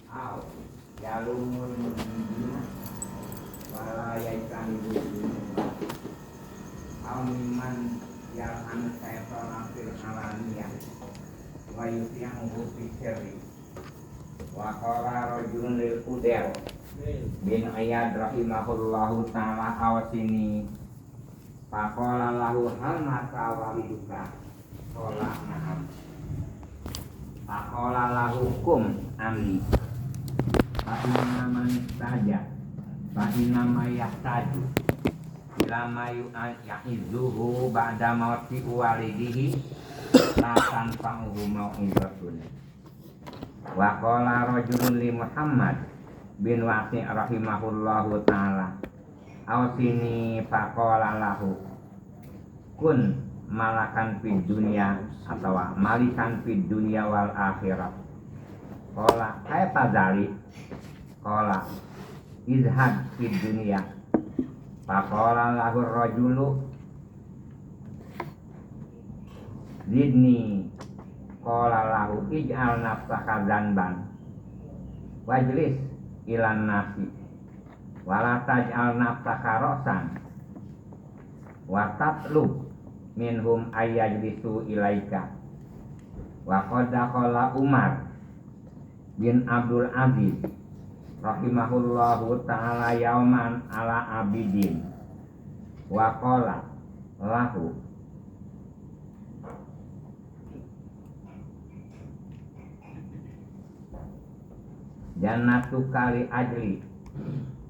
Au yalumun dina wala yaikan dina au miman yalhan saytana fil alaniyah wa yuti'uhu fi sirri wa qala rajulun lil Udair bin Iyad rahimahullahu ta'ala awasini faqala lahu hal mata waliduka qala na'am faqala lahu kum amli fa'inna man istajab fa'inna ma yahtaju ila ma ya'izuhu ba'da mauti walidihi la tanfa'uhu mau'izatun. Wa qala rajulun li Muhammad bin Waqi' rahimahullahu ta'ala awsini faqala lahu kun malakan fid dunya atau malikan fid dunya wal akhirat. Qala kaifa dzalik? Qala izhad fid dunya. Faqala lahu rajulu zidni. Qala lahu ij'al nafsaka dzanban wajlis ilan nasi wala taj'al nafsaka ra'san wa tatlub minhum ayyajlisu ilaika. Wa qad qala Umar bin Abdul Aziz rahimahullahu ta'ala yauman ala abidin wa qala lahu jannatu kali ajli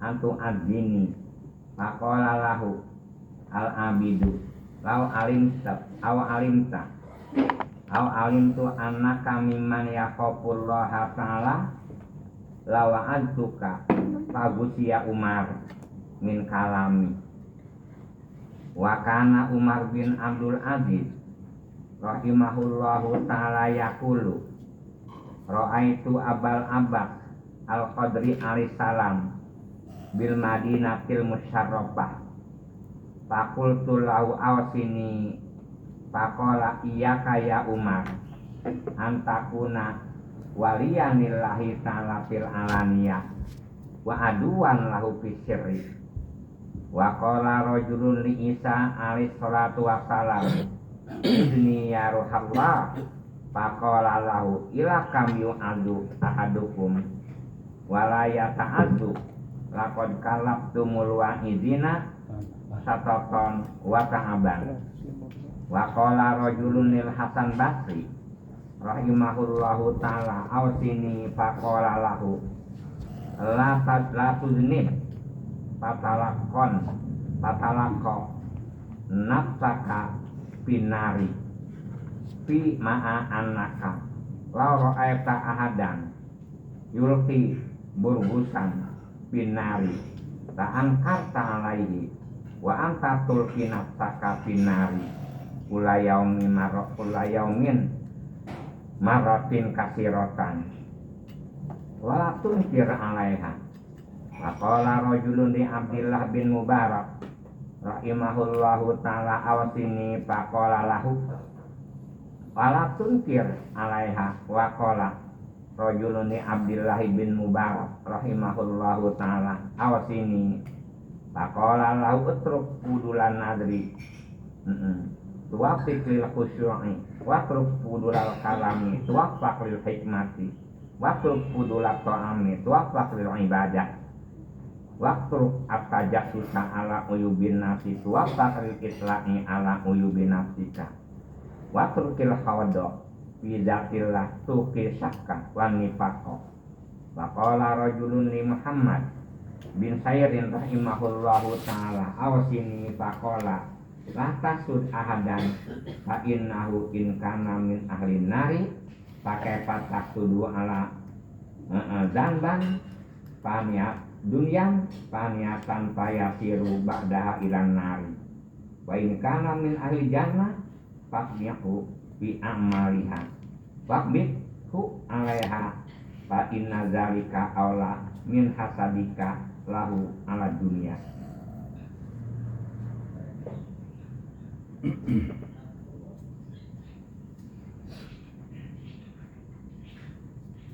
antu adzini faqala lahu al abidu lau alimta au alimtu annaka mimman yakhafullaha ta'ala lawa antuka fagusia Umar min kalami. Wa kana Umar bin Abdul Aziz rahimahullahu ta'ala yaqulu ra'aitu abal abbas al-Qadri alaihissalam bil madinatil musyarrafah faqultu lahu awsini faqala iyyaka ya Umar antakuna waliyanillahi ta'ala fil alaniyah wa aduwan lahu fis sirri. Wa qala rajulun li Isa alaihi salatu wassalam idni ya ruhallah faqala lahu ila kam yu'adu ahadukum wala yata'addu laqad kalabtumul wa'idina sataton wa ta'aban. Wa qala rajulun lil Hasan Basri rahimahullahu ta'ala awsini faqala lahu la tuznib patalakko nafsaka binari fi ma'a annaka la ra'aita ahadan yulqi burgusan binari ta'angkarta alaihi wa anta tulqi nafsaka binari ulayaumin maratin kasirotan wala tunkir alaiha. Wa qala rajulun li Abdillah bin Mubarak rahimahullahu ta'ala awsini faqala lahu wala tunkir alaiha. Wa qala rajulun li Abdillah bin Mubarak rahimahullahu ta'ala awsini faqala lahu utruk udulan nadri tuwafik lil khusyu'i watruk udulal kalami tuwafak lil hikmati watruk udulal ta'ami tuwafak lil ibadah watruk at-tajassusa ala uyubin nafsi tuwafak lil isla'i ala uyubin nafsika watrukil khawdo fi zatillah tuqi syakka wan nifaqo. Wa qala rajulun li Muhammad bin Sayrin rahimahullahu ta'ala awsini faqala la tasud ahadan fa innahu in kana min ahli nari pakai patah tuduh ala zanban paniat dunyan paniatan payasiru ba'daha ilan nari wa in kana min ahli jannah faqnihu bi amaliha waqbithu alaiha fa inna zalika aula min hasadika lahu ala dunia.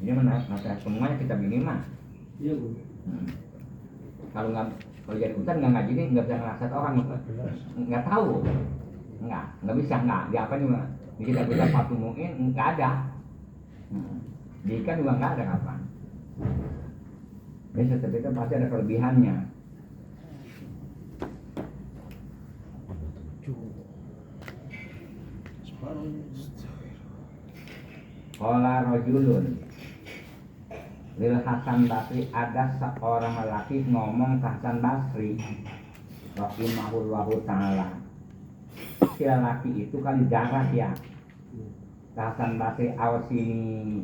Ini mana nasihat semuanya kita begini mah. Iya Bu. Kalau jadi hutan nggak ngaji nih nggak bisa nasihat orang, nggak tahu, nggak bisa dia apa juga di kita satu mungkin nggak ada, di ikan juga nggak ada kapan. Ini setiap itu pasti ada kelebihannya. Qala rajulun lil Hasan Basri, ada seorang lelaki ngomong ke Hasan Basri rahimahullahu ta'ala. Si lelaki itu kali jarak ya ke Hasan Basri awsini.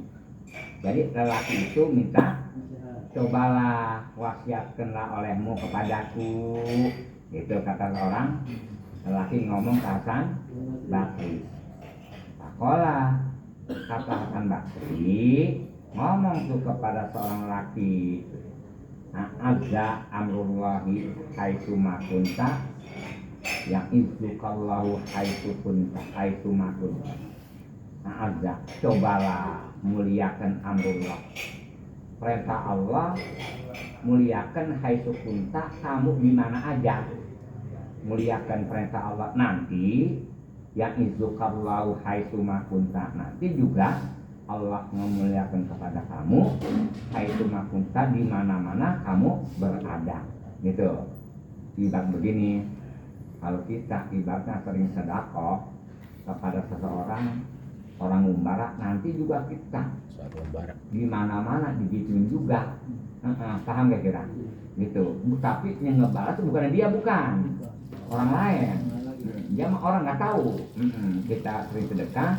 Jadi lelaki itu minta, cobalah wasiatkanlah olehmu kepadaku. Itu kata orang lelaki ngomong ke Hasan Basri. Pakola kata Hasan Basri ngomong tuh kepada seorang laki, azza amrullahi haitsu makunta, yang izukallahu haitsu kunta haitsu makunta. Azza, cobalah muliakan amrullah, perintah Allah, muliakan haitsu kunta, kamu di mana aja. Muliakan perintah Allah, nanti yang izukallahu haitsu makunta, nanti juga Allah memuliakan kepada kamu haitsu makunta, di mana-mana kamu berada. Gitu. Ibarat begini, kalau kita ibaratnya sering sedekah kepada seseorang, orang umbara, nanti juga kita di mana-mana digituin juga. Paham gak kira? Gitu. Tapi yang ngebalas itu bukan dia, bukan orang lain. Dia mah orang nggak tahu. Kita sering sedekah,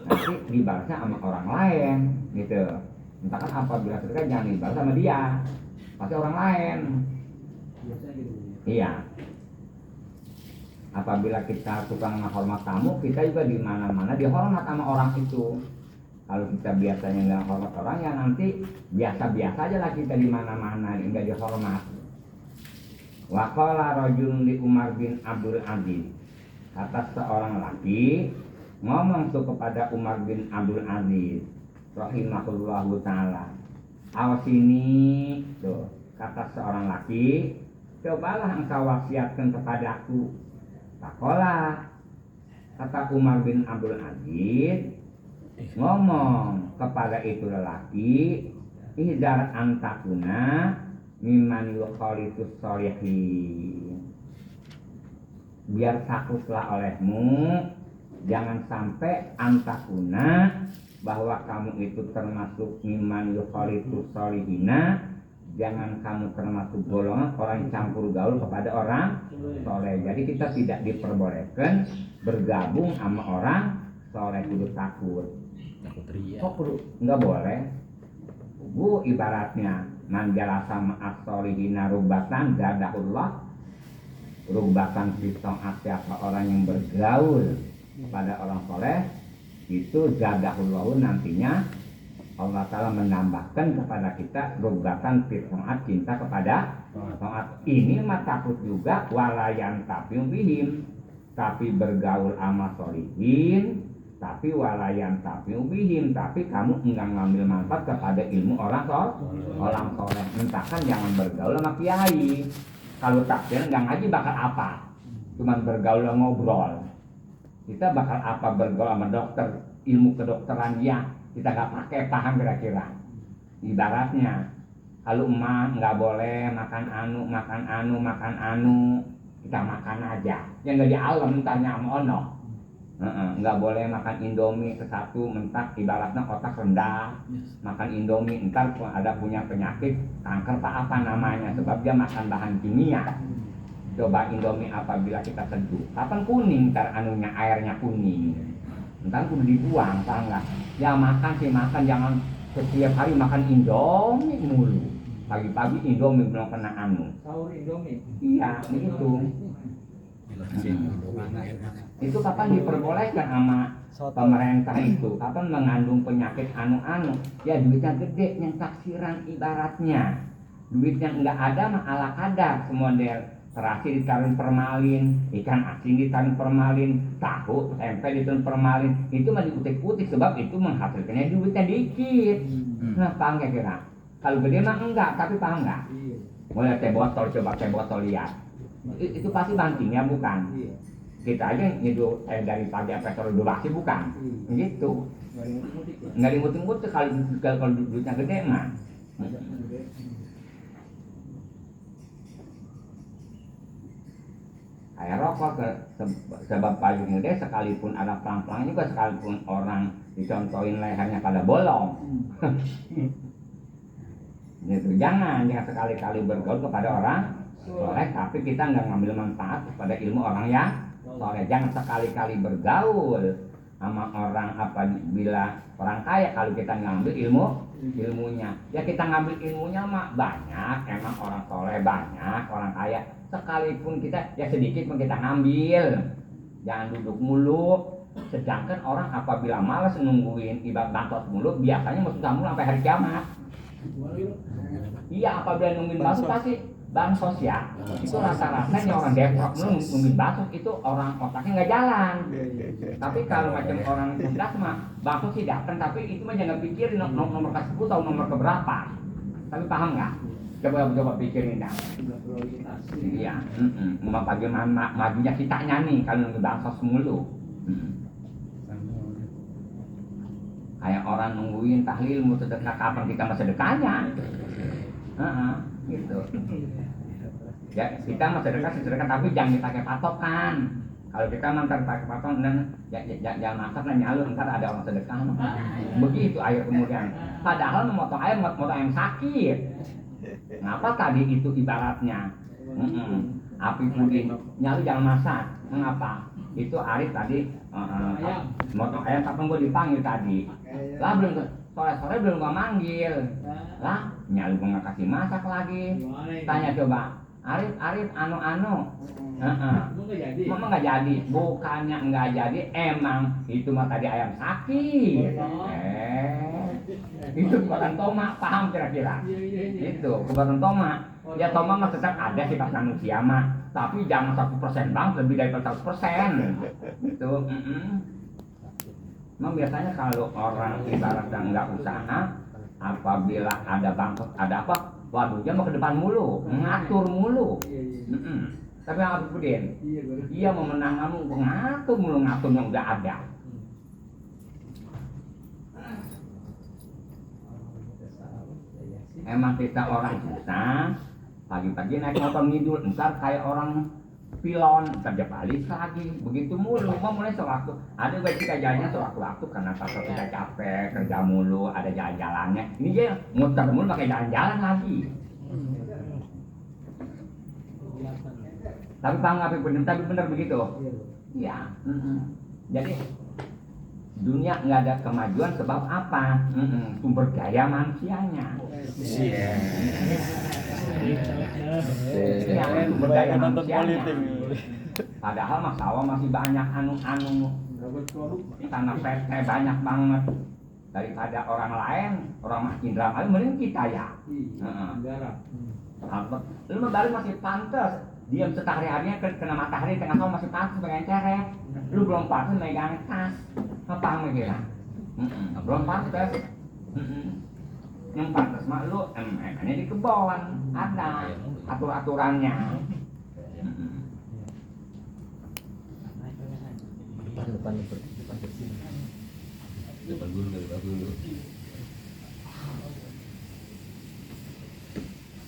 nanti dibalasnya sama orang lain, gitu. Entah kan apabila sedekah jangan dibalas sama dia, pasti orang lain. Iya. Apabila kita suka menghormat tamu, kita juga di mana-mana dihormat sama orang itu. Kalau kita biasanya nggak hormat orang, ya nanti biasa-biasa aja lah kita di mana-mana nggak dihormat. Wa qala rajulun li Umar bin Abdul Aziz, kata seorang laki ngomong tuh kepada Umar bin Abdul Aziz rahimahullahu ta'ala, awasini tuh, kata seorang laki, cobalah engkau wasiatkan kepadaku. Takola, kata Umar bin Abdul Aziz ngomong kepada itu lelaki, ihdar antakuna mimman yukhalitus sholihin, biar takutlah olehmu, jangan sampai antakuna, bahwa kamu itu termasuk mimman yukhalitus sholihina, jangan kamu termasuk golongan orang yang campur gaul kepada orang soleh. Jadi kita tidak diperbolehkan bergabung sama orang soleh, kudu takut. Kok kudu? Enggak boleh. Bu, ibaratnya manjala sama as-solihina rubatan zadahullah, rubatan pisong, siapa orang yang bergaul kepada orang soleh, itu zadahullahu, nantinya Allah Ta'ala menambahkan kepada kita rubatan pisong, cinta kepada taat. Ini mah takut juga walayan tapi bihim, tapi bergaul sama solihin, tapi walayan tapi bihim, tapi kamu enggak ngambil manfaat kepada ilmu orang soleh. Entahkan jangan bergaul sama kiai. Kalau takdir enggak ngaji bakal apa? Cuman bergaul ngobrol. Kita bakal apa bergaul sama dokter, ilmu kedokteran dia kita nggak pakai, paham kira-kira? Ibaratnya kalau emak nggak boleh makan anu, kita makan aja. Yang nggak di alam tanya sama ono. Nggak boleh makan indomie ke satu mentak, ibaratnya otak rendah. Makan indomie entar ada punya penyakit kanker apa namanya, sebab dia makan bahan kimia. Coba indomie apabila kita seduh, kapan kuning ntar anunya, airnya kuning. Ntar kudu dibuang, paham nggak? Ya makan sih makan, jangan setiap hari makan indomie mulu. Pagi-pagi indomie belum kena anu. Sahur indomie. Iya, begitu. Itu kapan diperbolehkan sama pemerintah itu? Kapan mengandung penyakit anu-anu? Ya duitnya gede, yang taksiran ibaratnya. Duitnya nggak ada mah ala kadar, semodel terasi ditaruh formalin, ikan asin ditaruh formalin, tahu tempe ditaruh formalin, itu mah diutik-utik sebab itu menghasilkannya duitnya dikit. Nah, paham nggak kira? Kalau gede mah enggak, tapi paham nggak? Mulai teh botol, coba teh botol lihat, itu pasti bantingnya bukan? Kita aja nyeduh dari pagi sampai sore udah basi bukan? Gitu. Nggak dimut-mut kalau duitnya gede mah. Kayak rokok sebab payung gede sekalipun ada pelang-pelang juga, sekalipun orang dicontohin lehernya pada bolong. Gitu. Jangan sekali-kali bergaul kepada orang soleh, tapi kita nggak ngambil manfaat kepada ilmu orang yang soleh. Jangan sekali-kali bergaul sama orang apabila orang kaya kalau kita ngambil ilmunya. Ya kita ngambil ilmunya mah banyak, emang orang soleh banyak, orang kaya. Sekalipun kita ya sedikit pun kita ngambil, jangan duduk mulu. Sedangkan orang apabila malas nungguin ibadah bansos mulu, biasanya mau susah mulu sampai hari kiamat. Iya, apabila nungguin bansos pasti bansos ya. Itu rata-ratanya orang Depok nungguin bansos itu orang otaknya nggak jalan. Tapi kalau macam orang cerdas mah bansos sih datang, tapi itu mah jangan pikirin nomor ke 10 atau nomor ke berapa. Tapi paham nggak? Coba pikirin dah. Iya, mau bagaimana majunya kita nih kalau nunggu bansos mulu. Kayak orang nungguin tahlil mau sedekah, kapan kita mau sedekahnya? Gitu. Ya kita mau sedekah tapi jangan dipakai patokan. Kalau kita ntar pakai patokan dan jangan masak dan nyalur ntar ada orang sedekah. Begitu air kemudian. Padahal memotong ayam yang sakit. Ngapa tadi itu ibaratnya? Api puding nyalu jangan masak. Mengapa? Itu Arif tadi motong ayam tapi gue dipanggil tadi. Lah belum sore-sore belum gua manggil. Lah nyalu gua nggak kasih masak lagi. Tanya coba. Arif anu. Mama nggak jadi. Bukannya nggak jadi, emang itu mah tadi ayam sakit. Itu bukan tomak, paham kira-kira? Itu bukan tomak. Ya tomak mah tetap ada sifat manusia mah, tapi jangan 1% bang, lebih dari 100%. Itu. Memang biasanya kalau orang ibarat yang nggak usaha, apabila ada bangkrut, ada apa, waduh dia mau ke depan mulu, ngatur mulu. Tapi yang Abdul Pudin, dia mau menang kamu ngatur mulu, ngaturnya udah ada. Emang kita orang susah, pagi-pagi naik motor ngidul, ntar kayak orang pilon, kerja balik lagi, begitu mulu. Mau mulai sewaktu, ada baik kita jalannya sewaktu-waktu karena kalau kita capek, kerja mulu, ada jalan-jalannya. Ini dia muter mulu pakai jalan-jalan lagi. Tapi paham tapi benar begitu. Iya. Jadi dunia nggak ada kemajuan sebab apa? Sumber daya manusianya. Sumber daya manusianya. Padahal mas sawah masih banyak anu tanah PT banyak banget daripada orang lain, orang makin ramai mending kita ya. Lu baru masih pantas diam setahari-harinya kena matahari tengah sawah masih pantas pegang ceret. Lu belum pantas megang tas. Apa mengira? Belum pantas. Yang pantas mah lu emangnya di kebon ada aturannya. Depan dulu.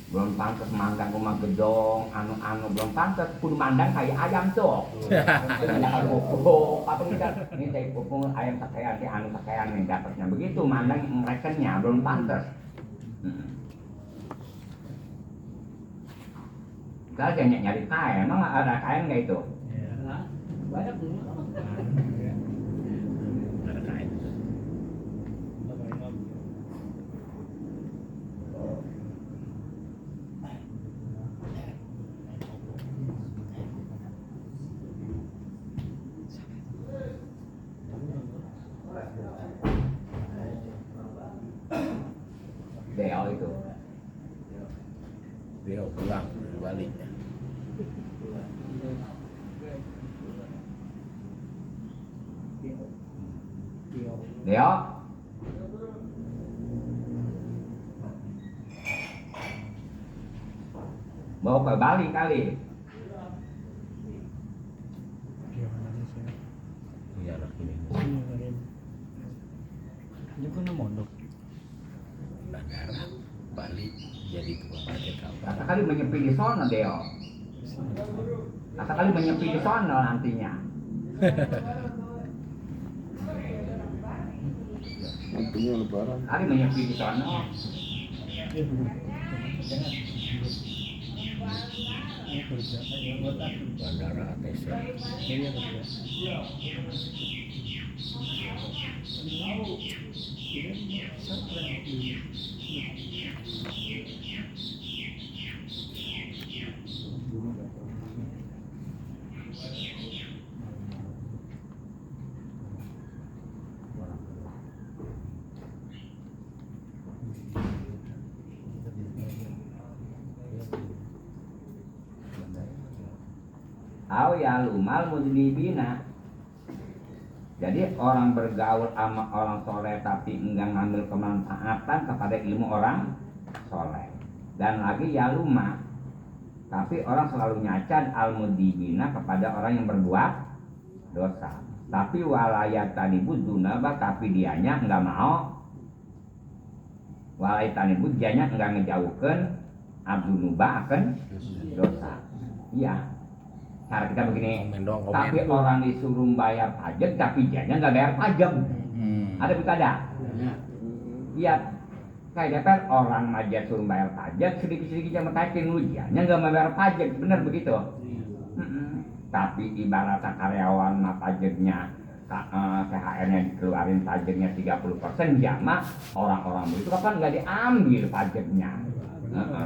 Belum pantas mandang rumah gedong, anu belum pantas, kudu mandang kayak ayam tuh. Apa ini saya pupung ayam sakean, anu sakean nih dapatnya begitu mandang merekennya belum pantas. Kalau jangan nyari kain, emang ada kain nggak itu? Banyak dulu. Ada kain. Deo itu. Deo pulang balik. Deo. Bawa ke Bali kali. Iya lah ini. Ini pun mondok. Bandara Bali jadi tukang parkir kapal. Kata kali menyepi di sono Deo. Kata kali menyepi di sono nantinya. Intinya lebaran. Kali menyepi di sono. Bandara ATC. Au ya lumal mudnibina. Jadi orang bergaul sama orang soleh tapi enggak ngambil kemanfaatan kepada ilmu orang soleh. Dan lagi ya luma, tapi orang selalu nyacad al mudnibina kepada orang yang berbuat dosa. Tapi walayat tanibu dunaba, tapi dianya enggak mau. Walayat tanibu dianya enggak ngejauhkan abdunuba akan dosa. Iya. Cara kita begini, tapi orang disuruh bayar pajak tapi dianya nggak bayar pajak. Ada betul ada? Iya, kayak DPR orang aja suruh bayar pajak, sedikit-sedikit yang mentaikin lu, dianya nggak bayar pajak, benar begitu? Tapi ibarat karyawan pajaknya, THR-nya dikeluarin pajaknya 30%, jama orang-orang itu kan nggak diambil pajaknya.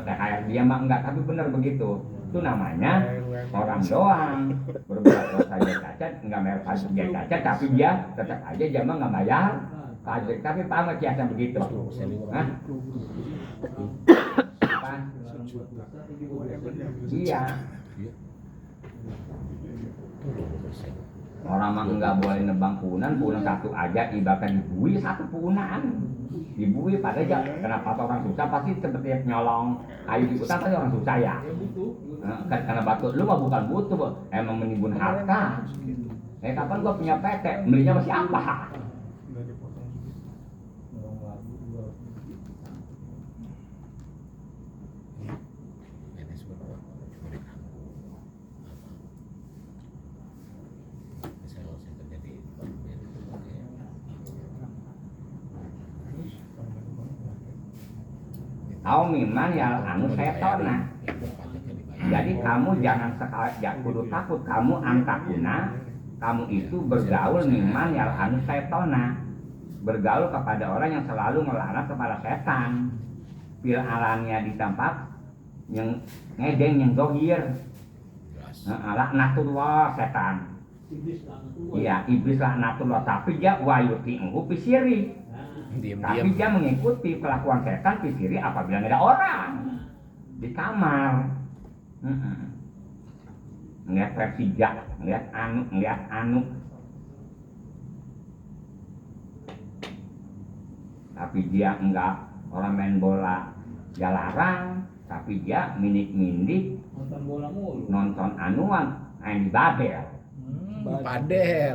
THR dia mah enggak, tapi benar begitu. Itu namanya orang doang berbuat dosa dia cacat, enggak bayar pajak dia cacat, tapi dia tetap aja jamaah enggak bayar pajak. Tapi paham kiasan begitu? Hah? Apa? Iya. Orang mah enggak boleh nebang punan satu aja, ibaratkan dibui satu punan. Dibui pada aja, kenapa orang susah pasti seperti nyolong kayu di hutan pasti orang susah ya. Karena batu lu mah bukan butuh, emang menimbun harta. Kapan gua punya PT, belinya masih apa? Au miman yal anu setona. Jadi kamu jangan sekali kudu takut kamu angkakuna, kamu itu bergaul miman yal anu setona. Bergaul kepada orang yang selalu melarang kepada setan. Fil alannya di tempat yang ngedeng yang dohir. Laknatullah setan. Iya, iblis laknatullah, tapi dia wayuti engku pisiri. Tapi dia mengikuti kelakuan setan pisiri apabila ada orang di kamar. Ngeliat Persija, ngeliat anu. Tapi dia enggak, orang main bola dia larang, tapi dia mindik-mindik Nonton bola mulu. nonton anuan main di Babel. Padel.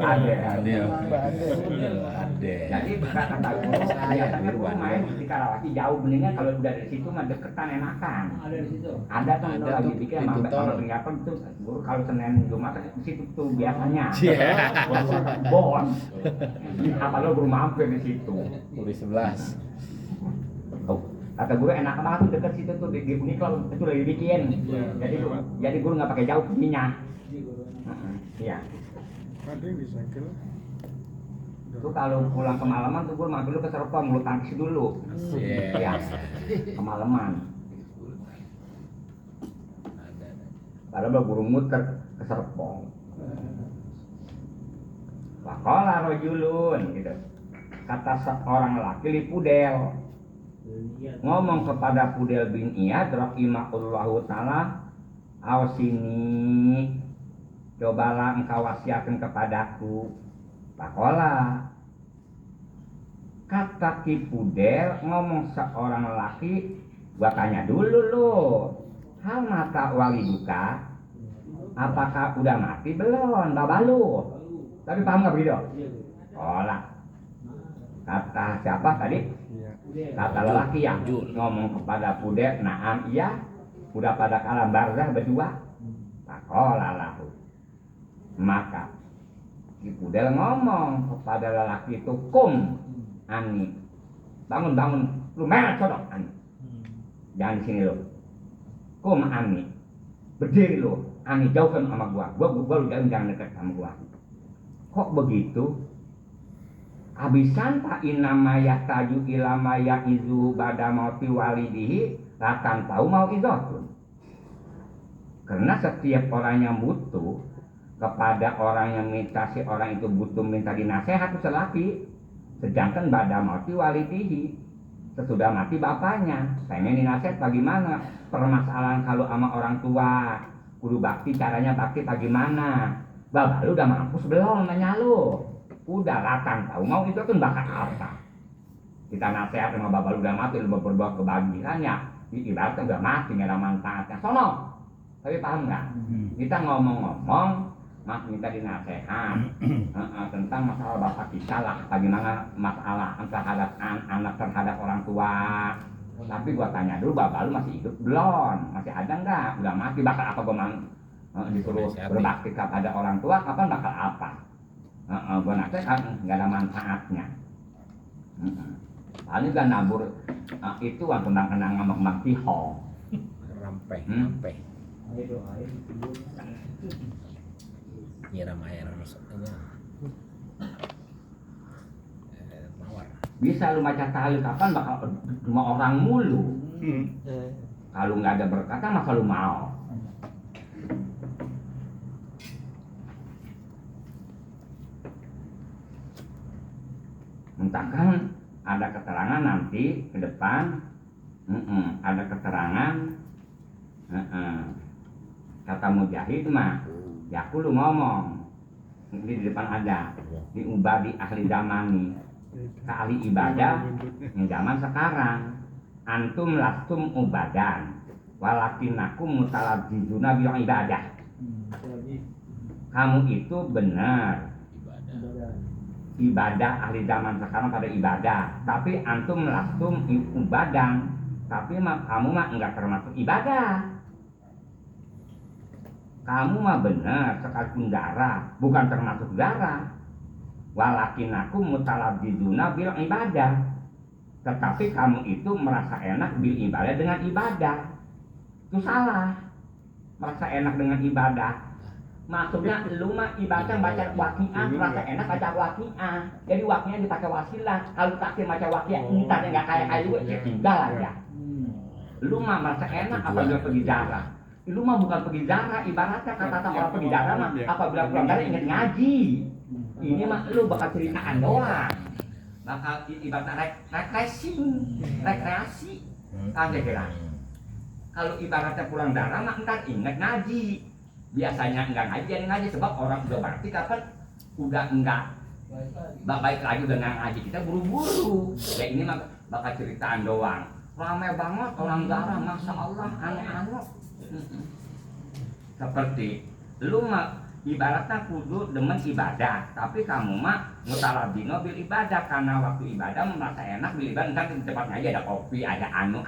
Jadi kata guru, biasanya guru main di Karawati jauh, mendingan kalau udah dari situ mah deketan enakan. Ada di situ. Ada tuh lagi bikin sama pengapan tuh guru kalau Senin Jumat di situ tuh biasanya. Bos. Apa lo guru mampir di situ? Uri 11. Oh, kata guru enak banget tuh deket situ tuh di Uniklo itu lagi bikin. Jadi guru nggak pakai jauh perginya. Iya. Ada yang disangkil. Tuh kalau pulang kemalaman tuh guru mampir dulu ke Serpong, bulu tangkis dulu. Iya. Kemalaman. Padahal guru muter ke Serpong. Pakola rojulun gitu. Kata seorang laki li Pudel. Ngomong kepada Pudel bin Iyad rahimahullahu ta'ala, Awas sini, cobalah engkau wasiatkan kepadaku. Pakola. Kata Ki Pudel ngomong seorang lelaki, gua tanya dulu lo, hal mata wali duka, apakah udah mati belum, babah lu? Tapi paham nggak begitu? Olah. Kata siapa tadi? Iya. Kata lelaki yang ngomong kepada Pudel, naam iya, udah pada alam barzah berdua. Pakola lahu. Maka Ki Pudel ngomong kepada lelaki itu, kum ani, bangun, lu merah codok ani, jangan di sini lo, kum ani, berdiri lo, ani jauhkan sama gua lu jangan dekat sama gua. Kok begitu? Abisan tak inamaya taju ilamaya izu bada mauti walidihi akan tahu mau izotun. Karena setiap orang yang butuh kepada orang yang minta, si orang itu butuh minta dinasehat itu selaki. Sedangkan bada mauti walidihi, sesudah mati bapaknya, pengen dinasehat bagaimana? Permasalahan kalau sama orang tua, kudu bakti, caranya bakti bagaimana? Bapak lu udah mampus belum nanya lu? Udah latang tahu mau itu kan bakal apa? Kita nasehat sama bapak lu udah mati, lu berbuat kebajikannya, ibaratnya udah mati, nggak ada manfaatnya. Sono, tapi paham nggak? Kita ngomong-ngomong, mas minta dinasehat tentang masalah bapak kita lah, bagaimana masalah terhadap anak terhadap orang tua. Tapi gua tanya dulu, bapak lu masih hidup belum? Masih ada nggak? Udah mati, bakal apa gua disuruh berbakti kepada orang tua? Kapan bakal apa? Gua nasehat nggak ada manfaatnya. Paling gak nabur itu tentang ngambang tihong. Rampe. Nyiram air maksudnya mawar. Bisa lu baca tahlil kapan bakal cuma orang mulu. Kalau nggak ada berkata masa lu mau? Mentahkan ada keterangan nanti ke depan, ada keterangan kata Mujahid mah. Ya aku lu ngomong di depan ada di ubadi ahli zamani ke ahli ibadah yang zaman sekarang, antum lastum ubadan walakinakum mutaladzizuna bil ibadah. Kamu itu benar ibadah ahli zaman sekarang pada ibadah, tapi antum lastum ubadan, tapi kamu mah enggak termasuk ibadah. Kamu mah benar sekalipun darah, bukan termasuk darah. Walakin aku mutaladzizuna bil ibadah. Tetapi kamu itu merasa enak bil ibadah dengan ibadah. Itu salah. Merasa enak dengan ibadah. Maksudnya lu mah ibadah baca waqiah, merasa enak baca waqiah. Jadi waqiah dipakai wasilah. Kalau tak baca waqiah, entar enggak kayak lu ya tinggal aja. Lu mah merasa enak apabila pergi darah. Lu mah bukan pergi darah, ibaratnya kata-kata orang pergi darah mah apabila pulang darah ingat ngaji. Ini mah lu bakal ceritaan doang, bakal ibaratnya rekreasi. Tanda kira. Kalau ibaratnya pulang darah mah entar ingat ngaji. Biasanya enggak ngaji sebab orang udah berarti kapan udah enggak baik lagi udah enggak ngaji, kita buru-buru. Ya ini mah bakal ceritaan doang. Ramai banget orang darah, masya Allah, aneh-aneh. Seperti lu mah ibaratnya kudu demen ibadah, tapi kamu mah mutaladzino bil ibadah, karena waktu ibadah merasa enak bil ibadah. Ntar di tempatnya aja ada kopi, ada anu.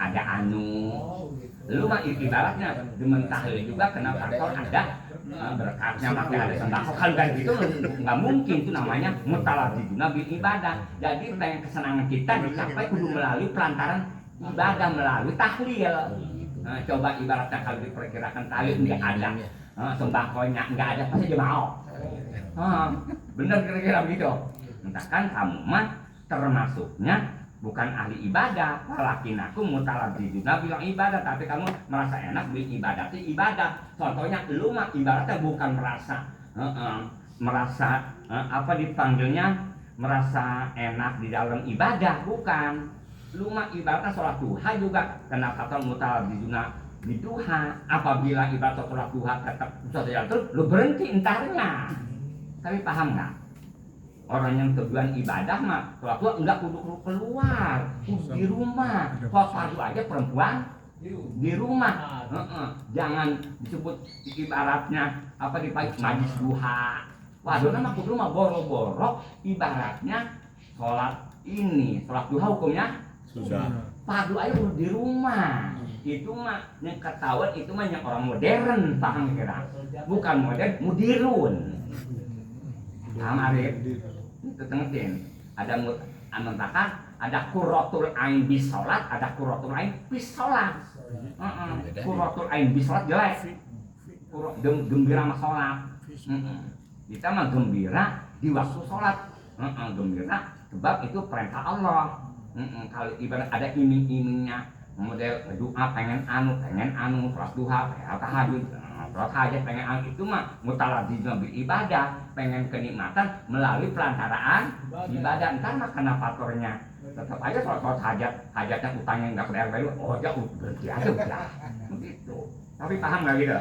Lu mah ibaratnya demen tahlil juga, kena faktor ada berkatnya, maka ada sembako. Kalau kayak gitu nggak mungkin, itu namanya mutaladzino bil ibadah. Jadi kesenangan kita dicapai kudu melalui pelantaran ibadah, melalui tahlil. Coba ibaratnya kalau diperkirakan tahlil nggak ada, sembakonya nggak ada, pasti dia mau. Bener kira-kira begitu. Entahkan kamu mah termasuknya bukan ahli ibadah, walakin aku mutaladzizuna bil ibadah, tapi kamu merasa enak bil ibadah itu ibadah. Contohnya lu mah ibaratnya bukan merasa apa dipanggilnya, merasa enak di dalam ibadah, bukan. Lu mah ibaratnya sholat duha juga kena kata mutaladzizuna di duha. Apabila ibadah sholat duha tetap saja terus, lu berhenti entarnya. Tapi paham nggak? Orang yang tujuan ibadah mah sholat duha enggak kudu keluar, kudu di rumah. Sholat fardu aja perempuan di rumah. Jangan disebut ibaratnya apa di pagi majlis duha. Waduh nama kudu mah boro-boro ibaratnya sholat ini, sholat duha hukumnya Susah. fardu aja kudu di rumah. Itu mah yang ketahuan itu mah yang orang modern, paham kira? Bukan modern, mudirun. Paham Arif? Itu tengetin. Ada mengatakan ada qurratul ain bis salat, ada qurratul ain bis salat. Qurratul ain bis salat jelek. Gembira sama salat. Kita mah gembira di waktu salat. Gembira sebab itu perintah Allah. Kalau ibarat ada iming-imingnya model doa pengen anu sholat duha, pengen tahajud, sholat hajat pengen anu, itu mah mutaladzizna bil ibadah, pengen kenikmatan melalui pelantaraan ibadah. Entar mah kena faktornya tetap aja sholat hajatnya utangnya nggak bayar, oh ya berarti aja udah begitu. Tapi paham nggak gitu?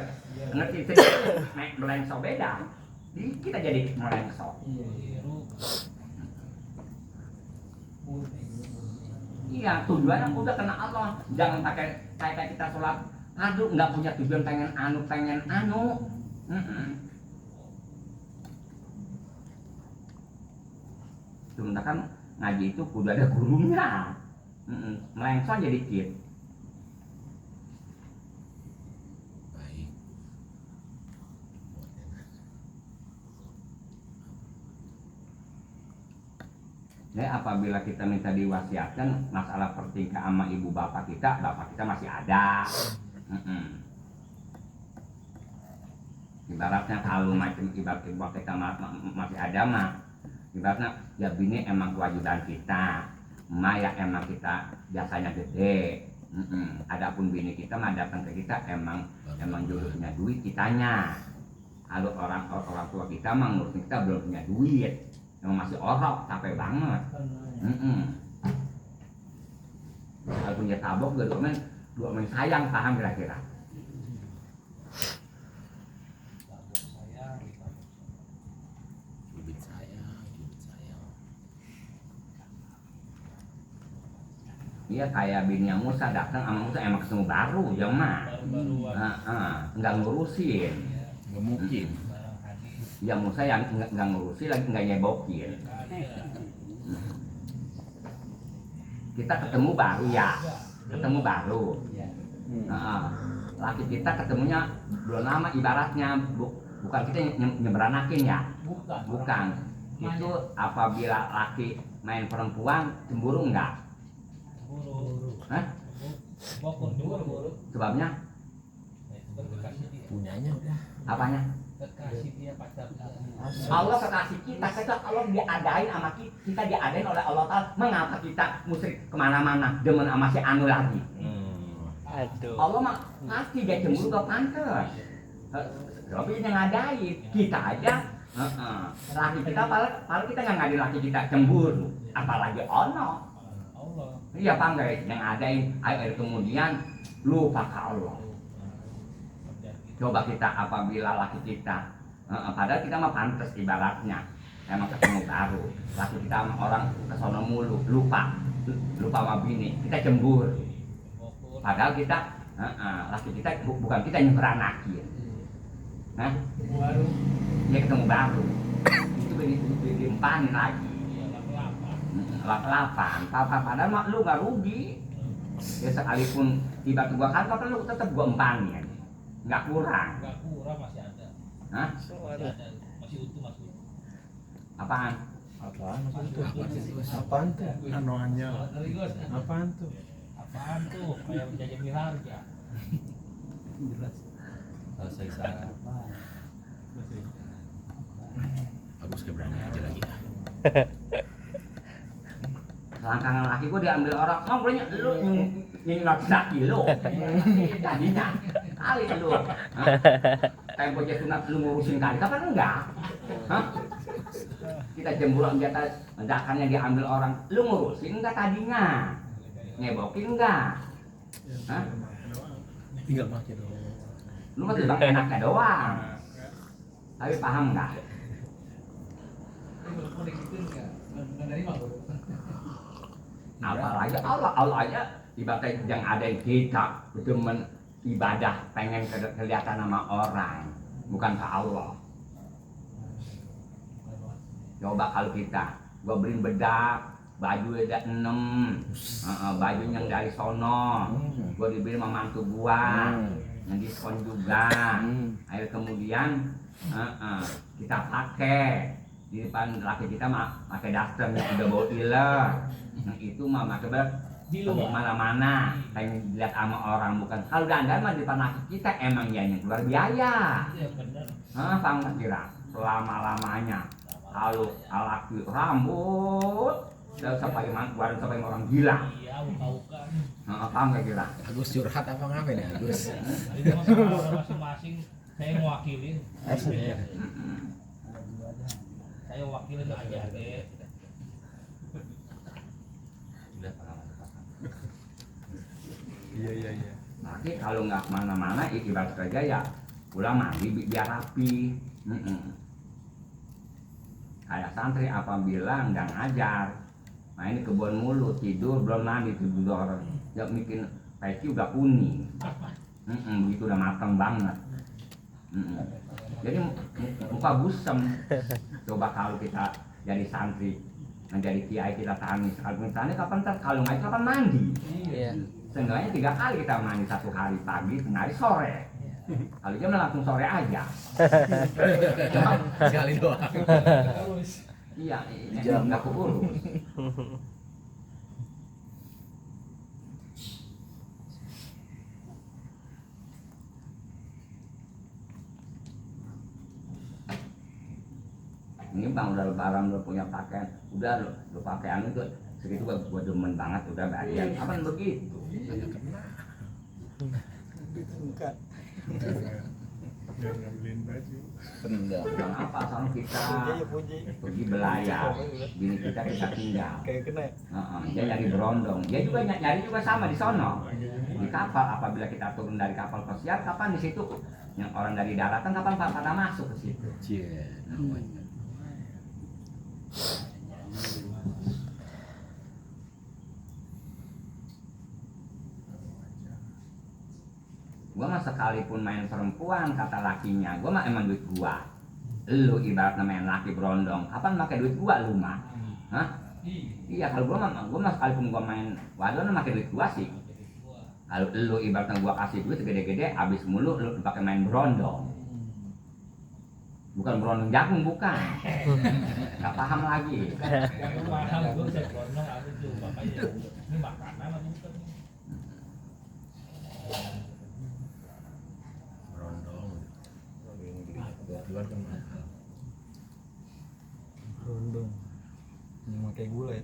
Ngerti sedikit melengso beda, kita jadi melengso. Iya, tujuannya udah kena Allah. Jangan pakai kayak kita sholat fardu nggak punya tujuan pengen anu. Sebentar kan ngaji itu kudu ada gurunya. Melengso aja dikit. Baik. Ya, apabila kita minta diwasiatkan masalah pertingkah sama ibu bapak kita masih ada. Ibaratnya kalau macam ibarat kita masih ada mah, ibaratnya ya bini emang kewajiban kita, ya emang kita jasanya gede. Adapun bini kita mah datang ke kita emang jodohnya duit kitanya. Kalau orang tua kita mah ngurusin kita belum punya duit. Yang masih orok, capek banget. Kalau punya tabok, dua men sayang, paham kira-kira? Bibit saya. Iya kayak bini yang Musa datang sama Musa emang ketemu baru, ya mah. Nggak ngurusin. Nggak mungkin. Ya Musa yang nggak ngurusin lagi nggak nyebokin. Kita ketemu baru ya, laki kita ketemunya belum lama ibaratnya, bukan kita nyeberanakin ya, bukan. Itu apabila laki main perempuan cemburu enggak? Hah? Sebabnya? Punyanya udah. Apanya? Allah kekasih kita, Allah diadain sama kita diadain oleh Allah Ta'ala. Mengapa kita mesti kemana-mana demen sama si anu lagi? Aduh. Allah mah pasti dia cemburu gak pantas. Tapi yang ngadain kita aja. Laki kita, kalau kita nggak ngadain laki kita cemburu, apalagi Allah. Iya apa enggak yang ngadain, air kemudian lupa ke Allah. Coba kita apabila laki kita, padahal kita mah pantas ibaratnya, emang ketemu baru, laki kita sama orang kesono mulu, lupa sama bini, kita cemburu. Padahal kita, laki kita bukan kita yang beranakin, dia ketemu baru, itu diempanin lagi, lap-lapan, padahal mak lu nggak rugi, ya sekalipun tiba-tiba kan lu tetap gua empanin. Nggak kurang masih ada. Hah? Masih utuh. Apaan masih itu? Apaan tuh? Anoannya. Apaan tuh? Apaan tuh? Kayak menjajah harga. Jelas. Selesai sarapan. Bagus kayak berani aja lagi. Selangkangan laki gua diambil orang, mau punya lu ini laki lu tadinya kali lu tempo aja sunat lu ngurusin kali kapan enggak? Kita jemburan di atas mendakannya diambil orang, lu ngurusin enggak tadinya? Ngebokin enggak? Tinggal pakai dong. Lu mah tiba enaknya doang. Tapi paham nggak? Apalagi Allah aja ibaratnya yang ada yang kita demen ibadah pengen kelihatan sama orang, bukan ke Allah. Coba kalau kita, gua beliin bedak, baju ada 6, baju yang dari sono, gua dibeli sama mantu gua, yang diskon juga. Akhirnya kemudian kita pakai di depan laki kita pakai daster yang udah bau iler, yang itu mah pakai Di luar. mana-mana, pengen dilihat sama orang, bukan kalau dandan mah di depan laki kita emang ya yang keluar biaya. Iya benar. Paham kira selama-lamanya kalau laki rambut dan sampai orang gila. Iya, buka-buka. Paham gak kira? Agus curhat apa ngapain ya Agus? Itu masalah masing-masing. Saya mewakilin. Saya wakilin aja deh. Iya. Nanti kalau nggak kemana-mana ibarat kerja ya pulang mandi biar rapi. Kayak santri apabila nggak ngajar, nah ini kebun mulu, tidur belum mandi tidur, ya bikin peci udah kuning, begitu udah matang banget. Jadi muka busem. Coba kalau kita jadi santri, menjadi kiai kita tani, kalau tani kapan kalau nggak kapan mandi? Iya. Seenggaknya 3 kali kita mandi, 1 hari pagi, tengah hari sore. Kalau jam langsung sore aja. Sekali doang. Iya, jam nggak keurus. Ini bang udah lebaran udah punya pakaian, udah lu pakaian itu segitu gua demen banget udah bagian. Kapan begitu? Enggak ngambilin baju. Bang apa sama kita pergi belayar, bini kita tinggal. Kayak kena. Dia nyari berondong, dia juga nyari juga sama di sono di kapal. Apabila kita turun dari kapal pesiar, kapan di situ yang orang dari daratan kapan pada masuk ke situ? Cie. Gua mah sekalipun main perempuan kata lakinya, gua mah emang duit gua. Lu ibaratnya main laki berondong, kapan pakai duit gua lu mah? Hah? Iya kalau gua mah sekalipun gua main wadon pakai duit gua sih. Kalau lu ibaratnya gua kasih duit gede-gede, habis mulu lu pakai main berondong. Bukan berondong jagung, bukan. Gak paham lagi. Yang mahal gue saya gondong aku tuh makanya ini makanan atau bukan? Berondong. Luar kan mahal. Rondong. Ini pakai gula ya.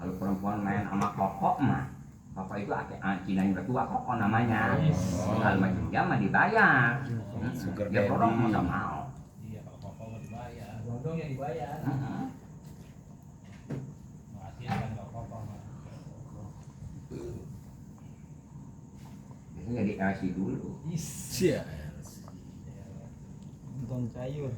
Kalau perempuan main sama kokok mah, kokok itu Cina yang tua, kokok namanya. Kalau main dia mah dibayar. Sugar Dia berondong daddy. nggak mau. Iya kalau kokok mau dibayar. Gondong yang dibayar. Masih kan kalau kokok mah. Biasanya jadi LC dulu. Cie. Nonton sayur.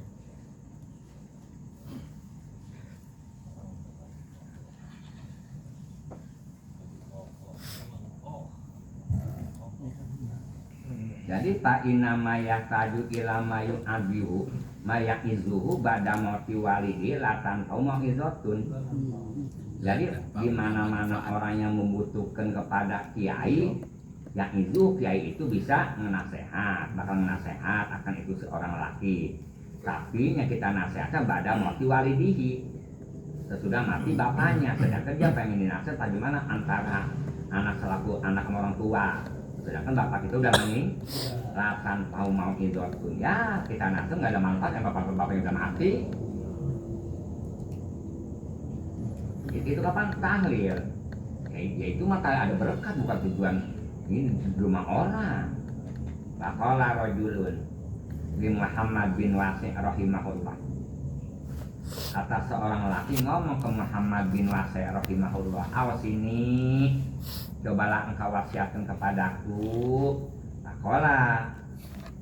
Jadi Pak Inama yahtaju ila mayu abihu mayak izuhu bada moti walihi latan kau mau izotun. Jadi di mana-mana orang yang membutuhkan kepada kiai, yang itu kiai itu bisa menasehat, bakal menasehat akan itu seorang laki. Tapi yang kita nasihatkan bada moti walidihi, sesudah mati bapaknya. Sedangkan dia pengen dinasehat bagaimana antara anak selaku anak sama orang tua. Sedangkan bapak itu udah meninggalkan mau izotun, ya kita nasihat nggak ada manfaat yang bapak yang udah mati. Itu kapan tahlil? Ya itu mah ada berkat, bukan tujuan ini di rumah orang. Baqala rajulun li Muhammad bin Wasi' rahimahullah. Kata seorang laki ngomong ke Muhammad bin Wasi' rahimahullah, awas ini cobalah engkau wasiatkan kepadaku. Takola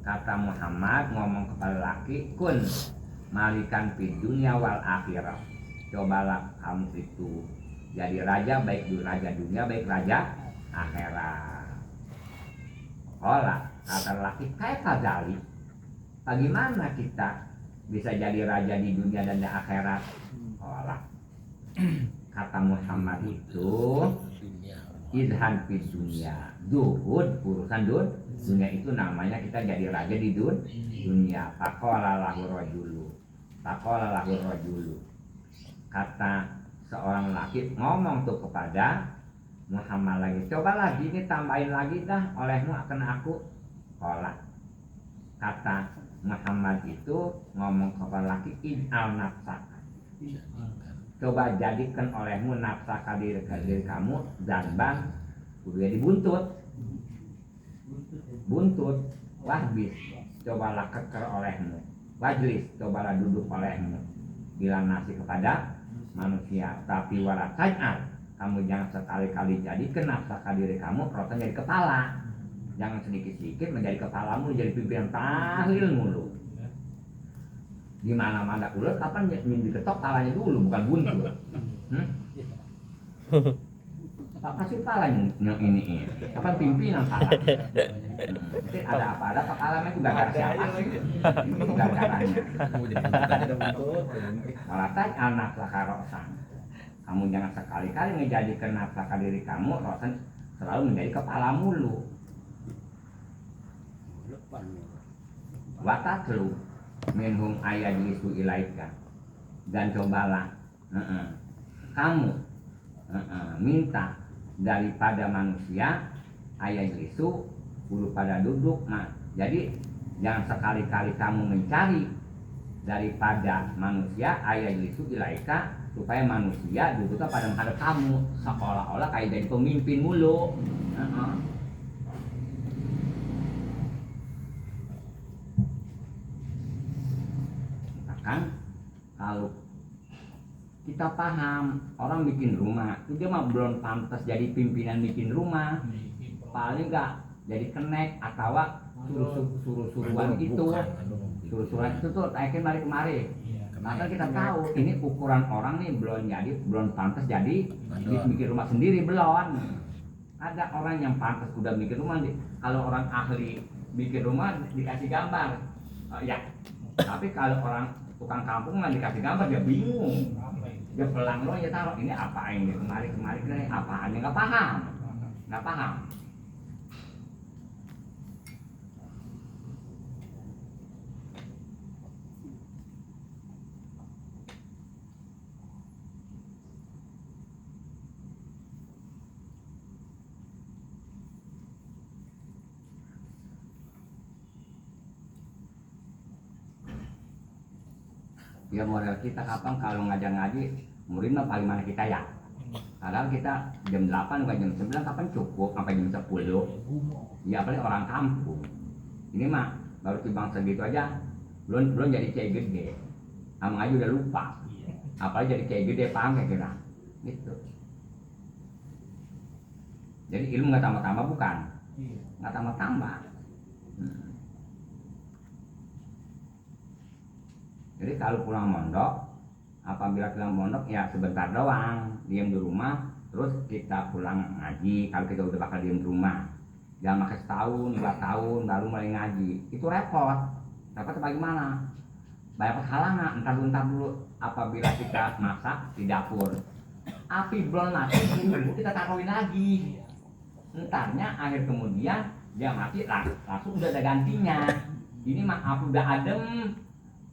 kata Muhammad ngomong kepada laki, kun malikan fid dunya wal akhirah. Cobalah kamu itu jadi raja, baik raja dunia baik raja akhirat. Olah kata laki, kayak kajali, bagaimana kita bisa jadi raja di dunia dan di akhirat? Olah kata Muhammad itu idhan fid dunya, zuhud urusan dunia itu namanya kita jadi raja di dunia. Faqala lahu rajulu, kata seorang laki ngomong tuh kepada Muhammad lagi, coba lagi ini tambahin lagi dah olehmu akan aku. Olah kata Muhammad itu ngomong kepada laki, id'al nafsaka, coba jadikan olehmu nafsaka diri kamu zanban, kudu dibuntut wahbis, cobalah keker olehmu, wajlis, cobalah duduk olehmu, bila nasi kepada manusia, tapi wala taj'al, kamu jangan sekali-kali jadikan nafsaka diri kamu rotan jadi kepala, jangan sedikit-sedikit menjadi kepalamu, jadi pimpinan tahlil mulu. Di mana-mana ular kapan diketok palanya dulu, bukan buntut. Apa sih palanya ini? Kapan pimpinan pala? Nanti ada apa? Ada palanya juga gara siapa sih? Itu gara-garanya. Malatai anak laka rosan. Kamu jangan sekali-kali menjadikan nafsaka diri kamu rosan selalu menjadi kepala mulu. Watatlu minhum ayajlisu ilaika, dan cobalah kamu minta daripada manusia ayajlisu bulu pada duduk. Nah, jadi jangan sekali-kali kamu mencari daripada manusia ayajlisu ilaika supaya manusia duduknya pada menghadap kamu seolah-olah kayak jadi pemimpin mulu. Kan kalau kita paham orang bikin rumah itu dia mah belum pantas jadi pimpinan bikin rumah, paling enggak jadi kenek atau suruh-suruhan itu, suruh-suruhan itu tuh naikin mari-kemari. Maka kita tahu ini ukuran orang nih belum pantas jadi bikin rumah sendiri, belum. Ada orang yang pantas udah bikin rumah, kalau orang ahli bikin rumah dikasih gambar, ya. Tapi kalau orang tukang kampung nggak dikasih gambar dia bingung, dia pelang doang ya taruh ini apa ini kemari ini apaan, nggak paham. Ya model kita kapan kalau ngajar ngaji muridnya paling mana kita ya. Kadang kita jam 8 sampai jam 9 kapan cukup sampai jam 10. Ya apalagi orang kampung. Ini mah baru timbang segitu aja belum jadi kiai gede. Sama ngaji udah lupa. Apalagi jadi kiai gede paham kira-kira. Gitu. Jadi ilmu nggak tambah-tambah bukan. Nggak tambah-tambah. Jadi kalau pulang mondok, apabila pulang mondok ya sebentar doang, diam di rumah, terus kita pulang ngaji. Kalau kita udah bakal diam di rumah, jangan makan setahun, 2 tahun baru mulai ngaji, itu repot. Repot bagaimana? Banyak halangan, entar dulu. Apabila kita masak di dapur, api belum mati, kita taruhin lagi. Entarnya akhir kemudian dia mati langsung udah ada gantinya. Ini mah api udah adem,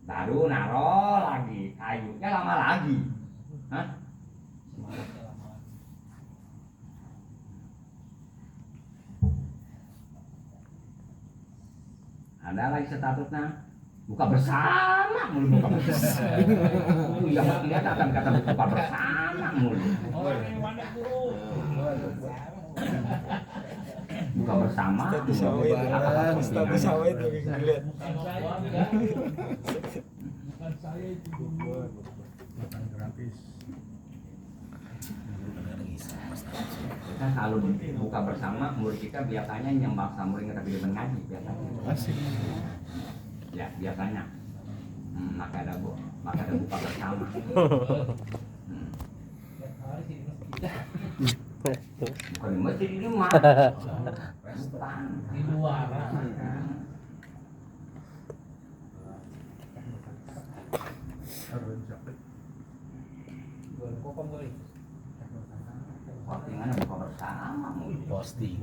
baru naro lagi kayunya lama lagi. Ada lagi statusnya buka bersama mulu, buka bersama. Ya dia akan kata buka bersama mulu. Buka bersama. Status sawit lagi ngeliat. Bukan saya itu makan gratis. bisa Mas Tarji. Kita kalau buka bersama murid kita biasanya yang maksa murid tapi dia mengaji biasanya. Asik. Ya biasanya. Maka ada buka bersama. Hari sih di masjid. Bukan di masjid di rumah. Bukan. Di luar. Kokong kali. Postingan buka bersama murid. Posting.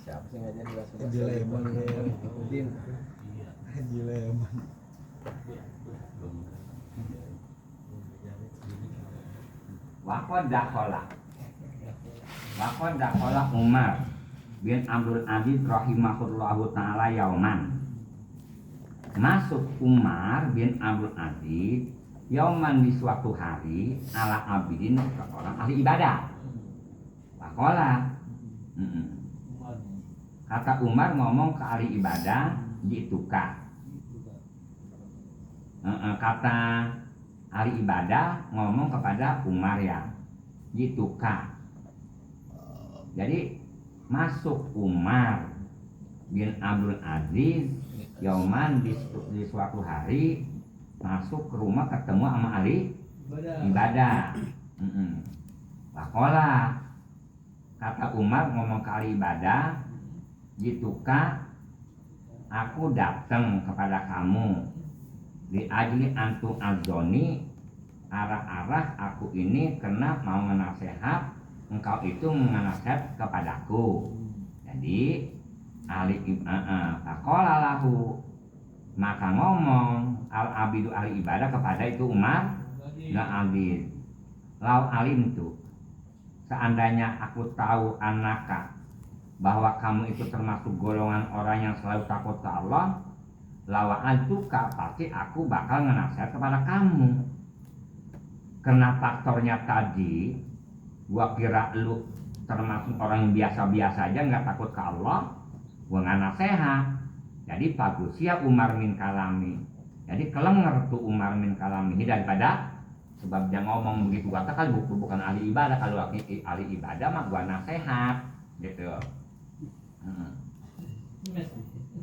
Siapa sih ngajar di bahasa Haji Leman Din. Haji Leman. Wakon dakhola Umar bin Abdul Aziz rahimahullahu ta'ala yauman. Masuk Umar bin Abdul Aziz yauman di suatu hari ala abidin ke orang ahli ibadah. Wakola. Kata Umar ngomong ke ahli ibadah jituka. Kata ahli ibadah ngomong kepada Umar ya jituka. Jadi masuk Umar bin Abdul Aziz yauman di suatu hari masuk ke rumah ketemu sama ahli ibadah. Wakola. Kata Umar ngomong ke ahli ibadah jituka, aku datang kepada kamu di ajli antum azoni, arah-arah aku ini kena mau menasehat, engkau itu menasihat kepadaku. Jadi ahli ibadah lahu, maka ngomong al abidu ahli ibadah kepada itu Umar dan Abid, lau alim tu, seandainya aku tahu anaka bahwa kamu itu termasuk golongan orang yang selalu takut ke Allah, lawa antuka pasti aku bakal ngenasihat kepada kamu. Karena faktornya tadi gua kira lu termasuk orang yang biasa-biasa aja nggak takut ke Allah, gua nggak nasihat. Jadi bagus ya Umar min kalami. Jadi kelenger tuh Umar min kalami daripada sebab dia ngomong begitu kata kan bukan ahli ibadah. Kalau ahli ibadah mah gua nasihat gitu.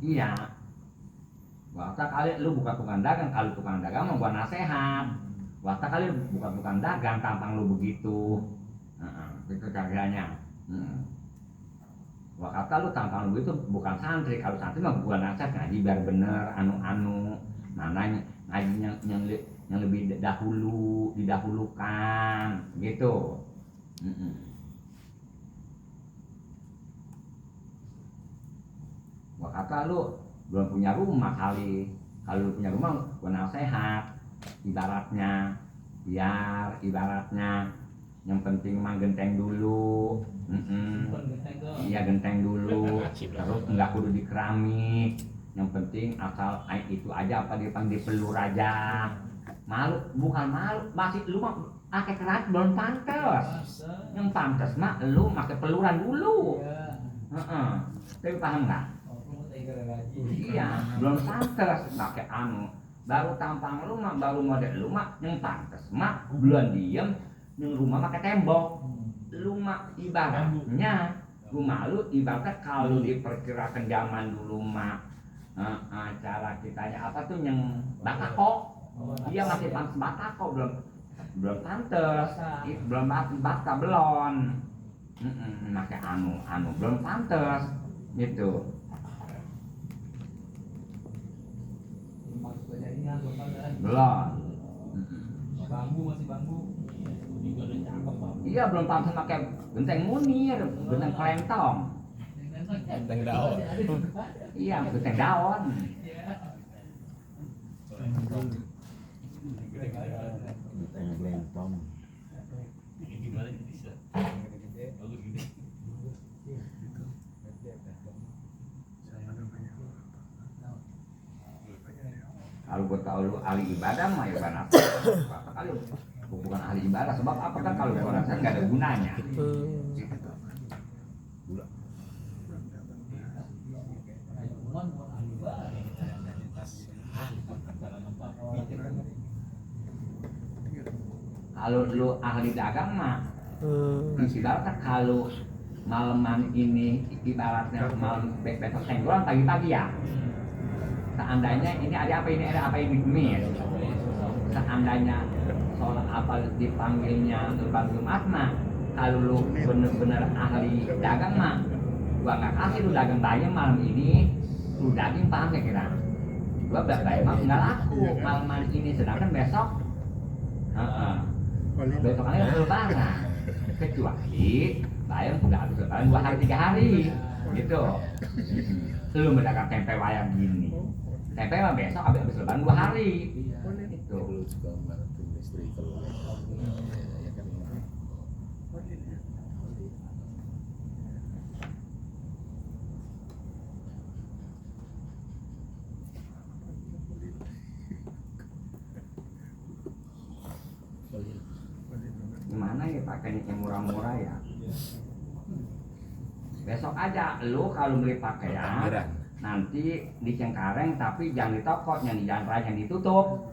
Iya. Waktu kali lu bukan tukang dagang, kalau tukang dagang mau gua nasehat. Waktu kali bukan tukang dagang, tampang lu begitu. Itu caranya. Waktu lu tampang lu itu bukan santri, kalau santri mah gua nasehat ngaji biar bener, anu-anu. Mana ngaji yang lebih didahulukan, gitu. Gua kata lu belum punya rumah kali, kalau lu punya rumah gua nasehat ibaratnya, biar ibaratnya yang penting mah genteng dulu. Iya genteng dulu, terus nggak kudu di keramik, yang penting asal itu aja apa dipanggil pelur aja. Malu bukan malu, masih lu mah pakai keramik belum pantas, yang pantas mah lu pakai peluran dulu. Tapi paham nggak? Iya, belum pantas pakai anu. Baru tampang rumah, baru model rumah yang pantas mah belum diem, yang rumah pakai tembok. Rumah ibaratnya rumah lu ibaratnya kalau diperkirakan zaman dulu mah cara kitanya apa tuh yang batako. Dia masih pantas batako, belum pantas, belum bata belum. Pakai anu belum pantas gitu. Belum. Bambu masih bambu. Iya belum pantas pakai genteng munir, genteng kelentong. Genteng daun. Iya genteng daun. Genteng kelentong. Gimana bisa? Bagus gini. Kalau gue tahu lu ahli ibadah mah ya kan apa? Kalau bukan ahli ibadah sebab apa kan kalau gue rasa nggak ada gunanya. Kalau lu ahli dagang mah, ibaratnya kalau malaman ini ibaratnya malam besok tenggolan pagi-pagi ya. Seandainya ini ada apa ini mis. Seandainya sholat apa dipanggilnya lebar Jumat mah, kalau lu bener-bener ahli dagang mah, gua nggak kasih lu dagang bayam malam ini, lu daging paham ya kira? Gua bayam mah nggak laku malam ini, sedangkan besok, besok kan ada lebaran, kecuali bayam udah habis lebaran 2 hari 3 hari, gitu. Lu mendagang tempe wayang gini, tempe mah besok habis lebaran 2 hari, gitu. Lu juga bantu istri kalau ya kan. Gimana ya pakainya yang murah-murah ya? Besok aja lu kalau beli pakaian nanti di Cengkareng tapi jangan di toko, yang di jalan raya yang ditutup.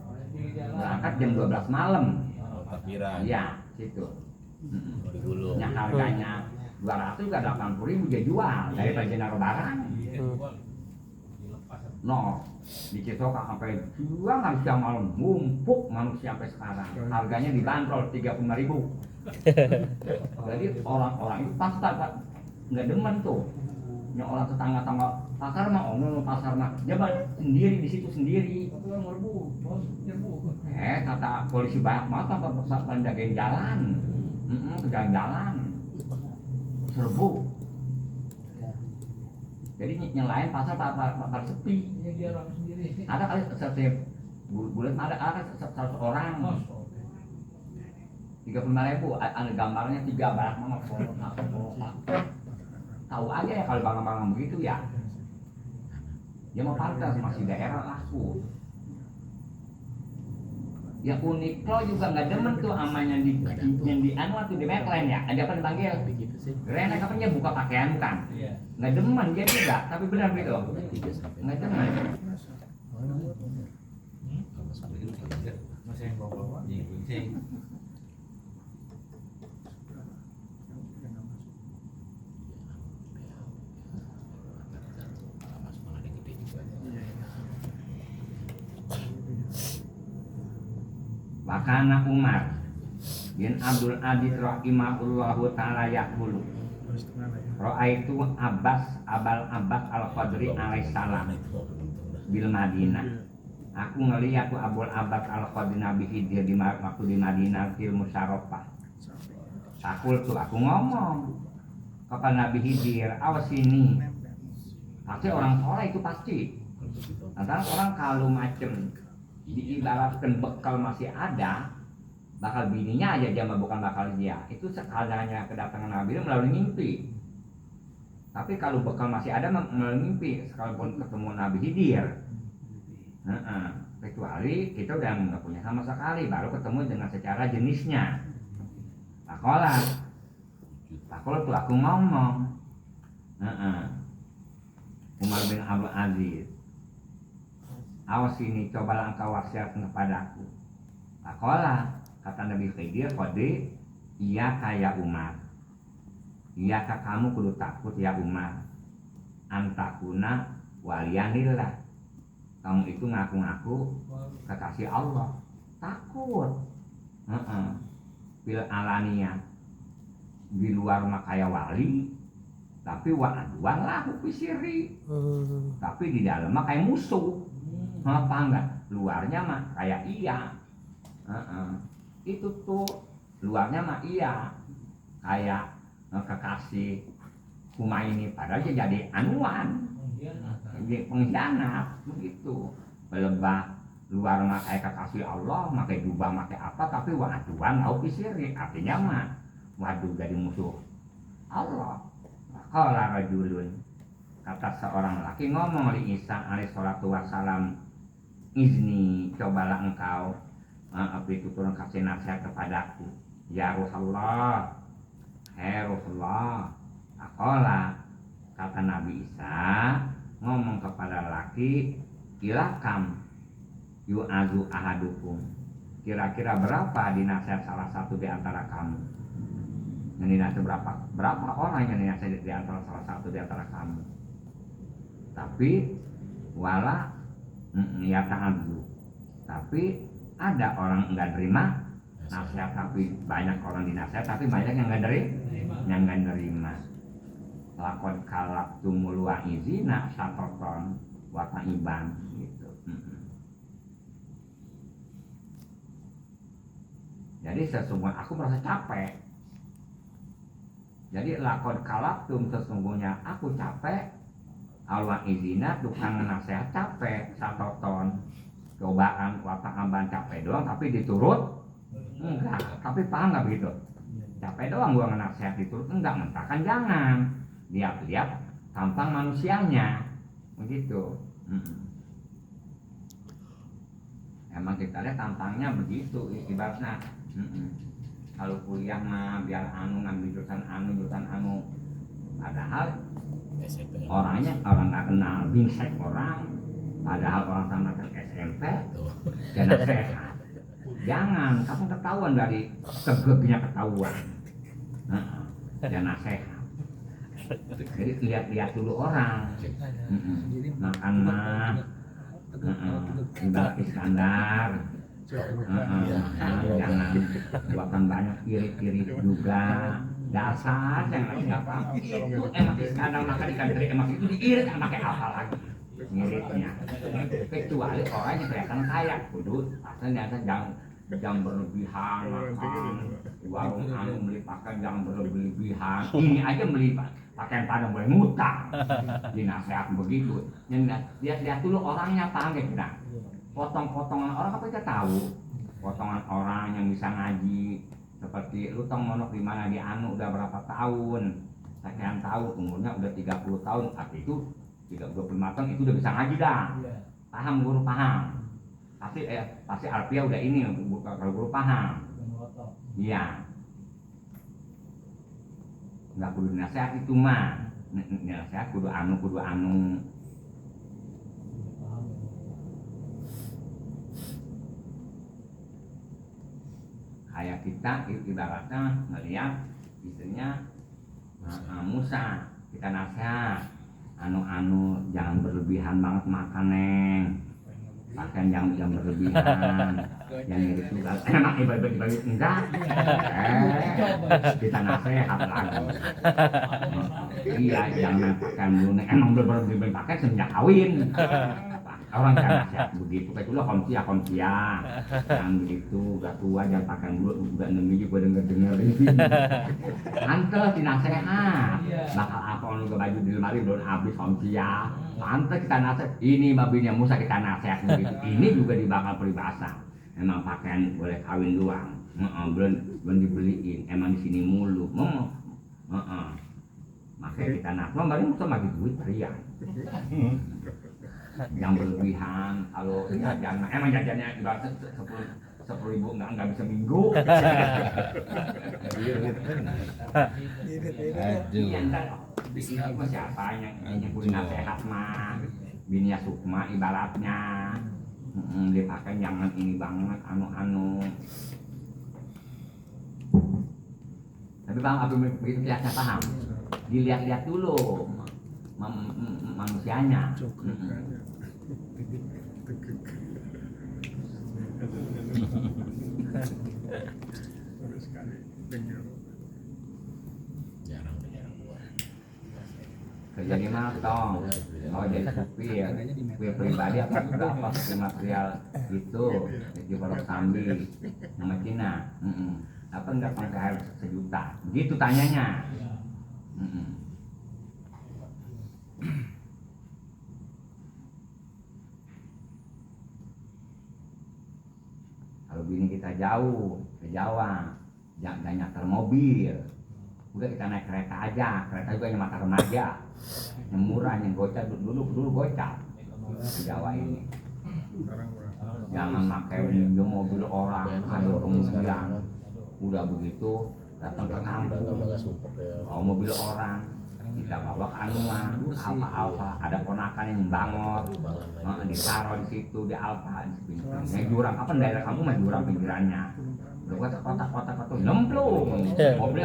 Berangkat jam 12 malam. Parkiran. Iya, situ. Dulu. Yang harganya 200 juga 80.000 dia jual daripada dia naruh barang. No, di Citoka sampai jual harus siang malam, mumpuk manusia sampai sekarang. Harganya dibanderol 35.000. Jadi orang-orang itu pasti nggak demen tuh. Yang orang tetangga-tangga pasar mah pasar mah dia sendiri di situ sendiri. Kata polisi banyak banget apa jagain jalan, jalan serbu. Jadi yang lain pasar sepi. Ada kali setiap bulan ada 100 orang. 35.000 ada gambarnya 3 barak mana tahu aja ya kalau barang-barang begitu ya. Ya mau pantas masih daerah laku. Ya Uniqlo juga nggak demen tuh amanya di anu tuh di Meklen ya. Ada apa dipanggil? Rena kapan dia buka pakaian bukan? Nggak demen dia juga, tapi benar gitu. Nggak demen. Wakana Umar bin Abdul Aziz rahimahullahu ta'ala yaqulu ra'aitu Abal Abbas Al-Qadri alaihissalam bil Madinah. Aku ngeliat tuh Abul Abbas Al-Qadri Nabi Khidir di waktu di Madinah fil Musyarrafah. Aku ngomong kepada Nabi Khidir, awas ini. Pasti orang soleh itu pasti. Antara orang kalau macem diibaratkan bekal masih ada, bakal bininya aja dia bukan bakal dia. Itu sekadanya kedatangan Nabi itu melalui mimpi. Tapi kalau bekal masih ada melalui mimpi, sekalipun ketemu Nabi Khidir, kecuali kita udah nggak punya sama sekali, baru ketemu dengan secara jenisnya. Pakola tuh aku ngomong, Umar bin Abdul Aziz, awas ini, cobalah engkau wasiatkan kepadaku. Pakola, kata Nabi Khidir, kode, iya kaya Umar. Iya kamu kudu takut ya Umar. Antakuna waliyanillah. Kamu itu ngaku-ngaku kekasih Allah. Takut. Bil alania. Di luar makaya wali. Tapi wa'aduan lah pisiri. Tapi di dalam mah kayak musuh. Apa enggak? Luarnya mah kayak iya. Itu tuh luarnya mah iya. Kayak kekasih Humaini, padahal dia jadi anuan, jadi pengkhianat begitu. Belebah luar mah kayak kekasih Allah, pakai jubah, pakai apa, tapi waduan mau pisiri, artinya mah waduh jadi musuh Allah. Qala rajulun, kata seorang laki ngomong li Isa alaihi salatu wassalam, izni, cobalah engkau apa itu turun kasih nasihat kepadaku ya Rasulullah. Rasulullah, akola, kata Nabi Isa ngomong kepada laki, ilakam yu'azu ahadukum, kira-kira berapa dinasihat salah satu di antara kamu? Yang dinasihat berapa orang yang dinasihat di antara salah satu di antara kamu? Tapi wala ya ta'adzu. Tapi ada orang enggak terima nasihat, tapi banyak orang dinasihat tapi banyak yang enggak nerima. Lakon kalak tumul wa izina satoton wa ta'iban gitu. Jadi sesungguhnya aku merasa capek. Jadi lakon kalak tum sesungguhnya aku capek. Alwa izina tukang nasihat capek satoton cobaan wa ta'iban capek doang tapi diturut enggak. Tapi paham nggak begitu? Capek doang gua nasihat diturut enggak, mentakan jangan. Lihat-lihat tampang manusianya begitu. Emang kita lihat tampangnya begitu ibaratnya. Kalau kuliah mah biar ngambil jurusan anu, padahal orangnya orang nggak kenal bingsek orang, padahal orang sama SMP jangan sehat. Jangan, kamu ketahuan dari tegegnya ketahuan. Jangan sehat. Jadi lihat-lihat dulu orang. Makan mah ibarat Iskandar. Jangan buatan banyak irit-irit juga. Dasar yang lagi apa? Itu emak Iskandar makan ikan teri emak itu diirit pakai apa lagi? Ngiritnya. Kecuali orang yang kelihatan kaya, kudu asalnya jangan berlebihan makan warung anu beli pakaian jangan berlebihan. Ini aja beli pakaian padang boleh ngutang. Dinasehat begitu. Lihat dulu orangnya apa gitu dah. Potong-potongan orang apa kita tahu? Potongan orang yang bisa ngaji seperti lu tong monok di mana di anu udah berapa tahun? Sekian tahu umurnya udah 30 tahun. Tapi itu 25 tahun itu udah bisa ngaji dah. Paham guru paham. Pasti Alpia udah ini kalau guru paham. Iya. Nggak kudu nasihat itu mah. Nasihat kudu anu. Kayak kita ibaratnya ngelihat istrinya Musa, kita nasihat anu jangan berlebihan banget makan neng. Pakaian jangan berlebihan, yang itu enak ibadah enggak, kita nasihat lagi. Iya jangan pakaian dulu, emang berlebihan pakai semenjak kawin. Orang jangan nasihat begitu, kecuali konsia, jangan begitu, udah tua jangan pakaian dulu, udah nemi juga dengerin. Antel si nasihat, bakal apa lu baju di lemari belum habis konsia. Pantes kita nasihat, ini babinya Musa kita nasihat begitu. Ini juga dibakal peribahasa. Emang pakaian boleh kawin doang, belum dibeliin. Emang di sini mulu, makanya kita nasihat. Baru Musa bagi duit harian. Yang berlebihan, kalau jajan, emang jajannya ibaratnya 10.000 nggak bisa minggu. Siapa yang punya nasihat mah Binia Sukma ibaratnya dipakai jangan ini banget anu. Tapi bang apa begitu biasa paham? Dilihat-lihat dulu manusianya. Kerja di mana tong? Oh jadi supir pribadi apa berapa material itu di Pondok Sambi nama Cina. Apa enggak pakai air 1 juta? Gitu tanyanya. Kalau bini kita jauh ke Jawa, jangan nyantar mobil, udah kita naik kereta aja, kereta juga yang mata remaja, yang murah, yang gocap dulu gocap di Jawa ini. Jangan pakai mobil orang, ada kemudian udah begitu datang ke kampung, mobil orang, kita bawa ke anuan alfa ada ponakan yang bangor ditaruh di situ di alfa di jurang apa daerah kamu mah jurang pinggirannya lu kata kotak-kotak itu nyemplung mobil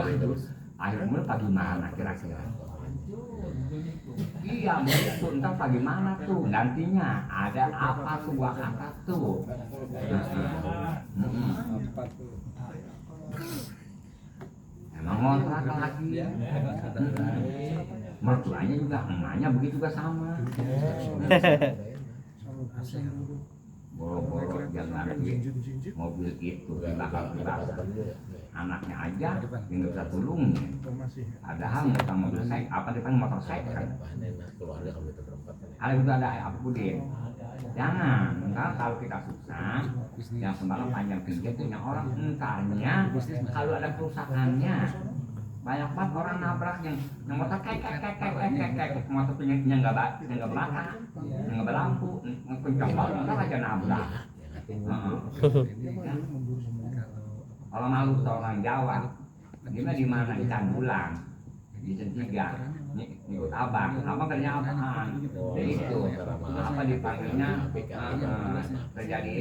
akhirnya pagi mana kira-kira iya begitu entah bagaimana tuh gantinya ada apa tuh gua kata tuh emang ngontrak lagi mertuanya juga emaknya begitu juga sama boro-boro jangan lagi mobil itu dibakar anaknya aja yang nggak bisa tulungnya padahal nggak sama mobil saya apa dipanggil motor saya kan kalau itu ada apa pudin jangan kalau kita susah yang sembako panjang pinggir itu yang orang entarnya kalau ada kerusakannya banyak banget orang nabrak yang motor kek motor punya yang nggak belakang yang nggak berlampu kencang banget ntar aja nabrak kalau malu orang Jawa di mana di Candulang di Centiga ikut abang kerja apaan itu apa dipanggilnya terjadi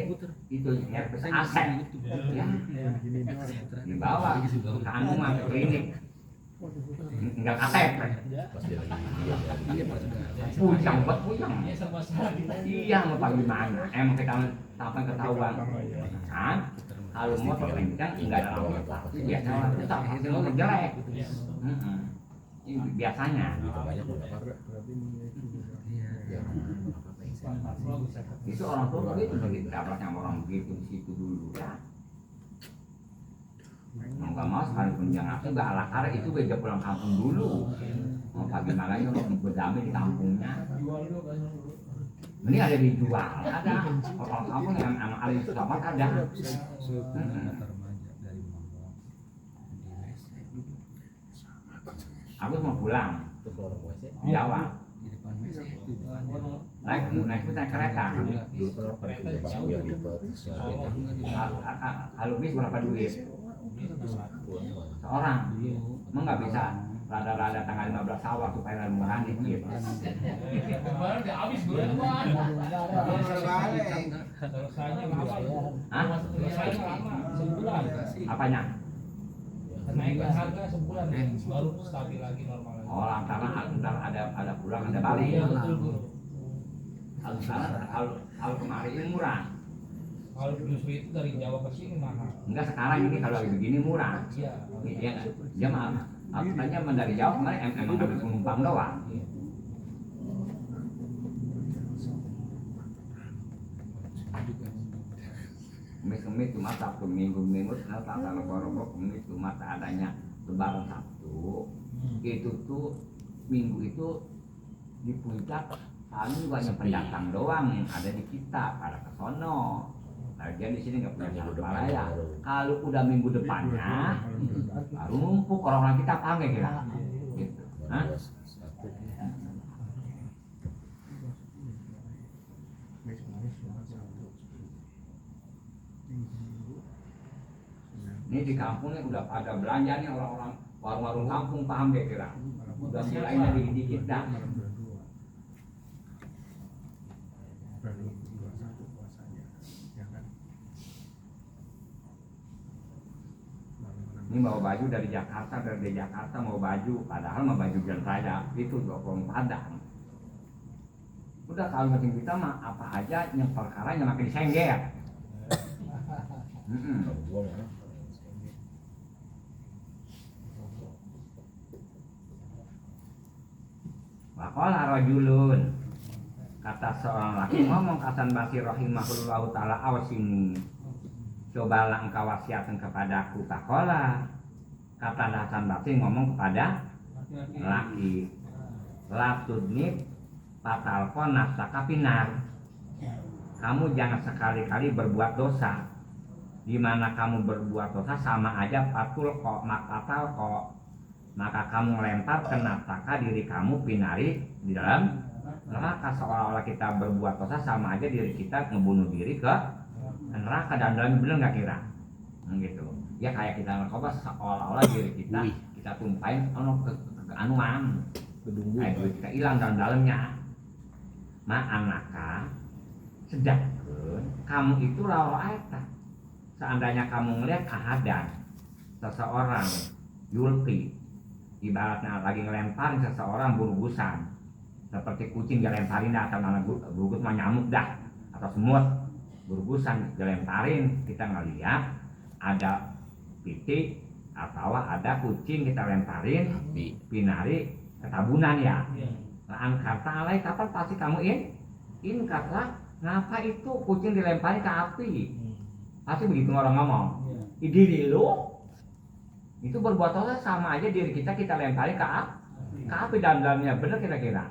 itu herpes aset ya dibawa ke anuman ke klinik enggak KTP pujang iya mau bagaimana emang kita sampai ketahuan kan kalau motor kencang enggak ada lampu biasanya tetap hasil motor jelek ini biasanya itu orang tua begitu begitu dapatnya orang begitu di situ dulu ya mau nggak mau sekalipun jangan aku nggak ala kara itu beda pulang kampung dulu mau pagi malanya mau berdamai di kampungnya ini ada dijual ada orang kampung yang emang ada di selamat ada aku mau pulang Jawa naik kereta kalau bis berapa duit seorang emang nggak bisa rada-rada tanggal 15 sawah supaya ada murahan dikit kemarin udah habis gue selesainya lama selesainya lama sebulan apanya kenaikan harga sebulan baru stabil lagi normal lagi lantaran ada pulang ada balik kalau kemarin ini murah kalau justru itu dari Jawa ke sini mahal enggak sekarang ini kalau lagi begini murah iya dia mahal katanya dari Jawa kemarin emang ada penumpang doang Kemis cuma Sabtu Minggu kenapa kalau borobok Kemis cuma adanya Lebaran Sabtu itu tuh Minggu itu di puncak kami banyak pendatang doang yang ada di kita pada kesono jadi di sini nggak punya apa ya kalau udah minggu depannya baru numpuk orang-orang kita panggil kira gitu ini di kampung ini udah pada belanja nih orang-orang warung-warung kampung paham deh kira udah mulai dari dikit dah ini mau baju dari Jakarta mau baju padahal mau baju Jalan Raya itu 20 Padang udah kalau macam kita mah apa aja yang perkaranya makin sengger Waqala rajulun kata seorang laki ngomong kasan Basir rahimahullahu ta'ala awsini cobalah engkau wasiatkan kepadaku takola kata Hasan Basri ngomong kepada laki latudnib patalkon nafsaka pinar kamu jangan sekali-kali berbuat dosa di mana kamu berbuat dosa sama aja patul kok maka kamu lempar ke nafsaka diri kamu pinari di dalam neraka seolah-olah kita berbuat dosa sama aja diri kita ngebunuh diri ke neraka dan dalam bener nggak kira gitu ya kayak kita narkoba seolah-olah diri kita tumpahin ke anuan gedung duit kita hilang dalamnya. Anaka sedangkan kamu itu loro eta. Seandainya kamu ngelihat ada seseorang yulki, ibaratnya lagi ngelemparin seseorang burgusan, seperti kucing dilemparin atau mana burgus mah nyamuk dah atau semut burgusan dilemparin, kita ngelihat ada pitik atau ada kucing kita lemparin pinari ketabunan ya. Laan kata alai kapan pasti kamu in kata ngapa itu kucing dilemparin ke api, pasti begitu orang ngomong. Diri lu itu berbuat dosa sama aja diri kita lemparin ke api dalamnya, bener kira-kira?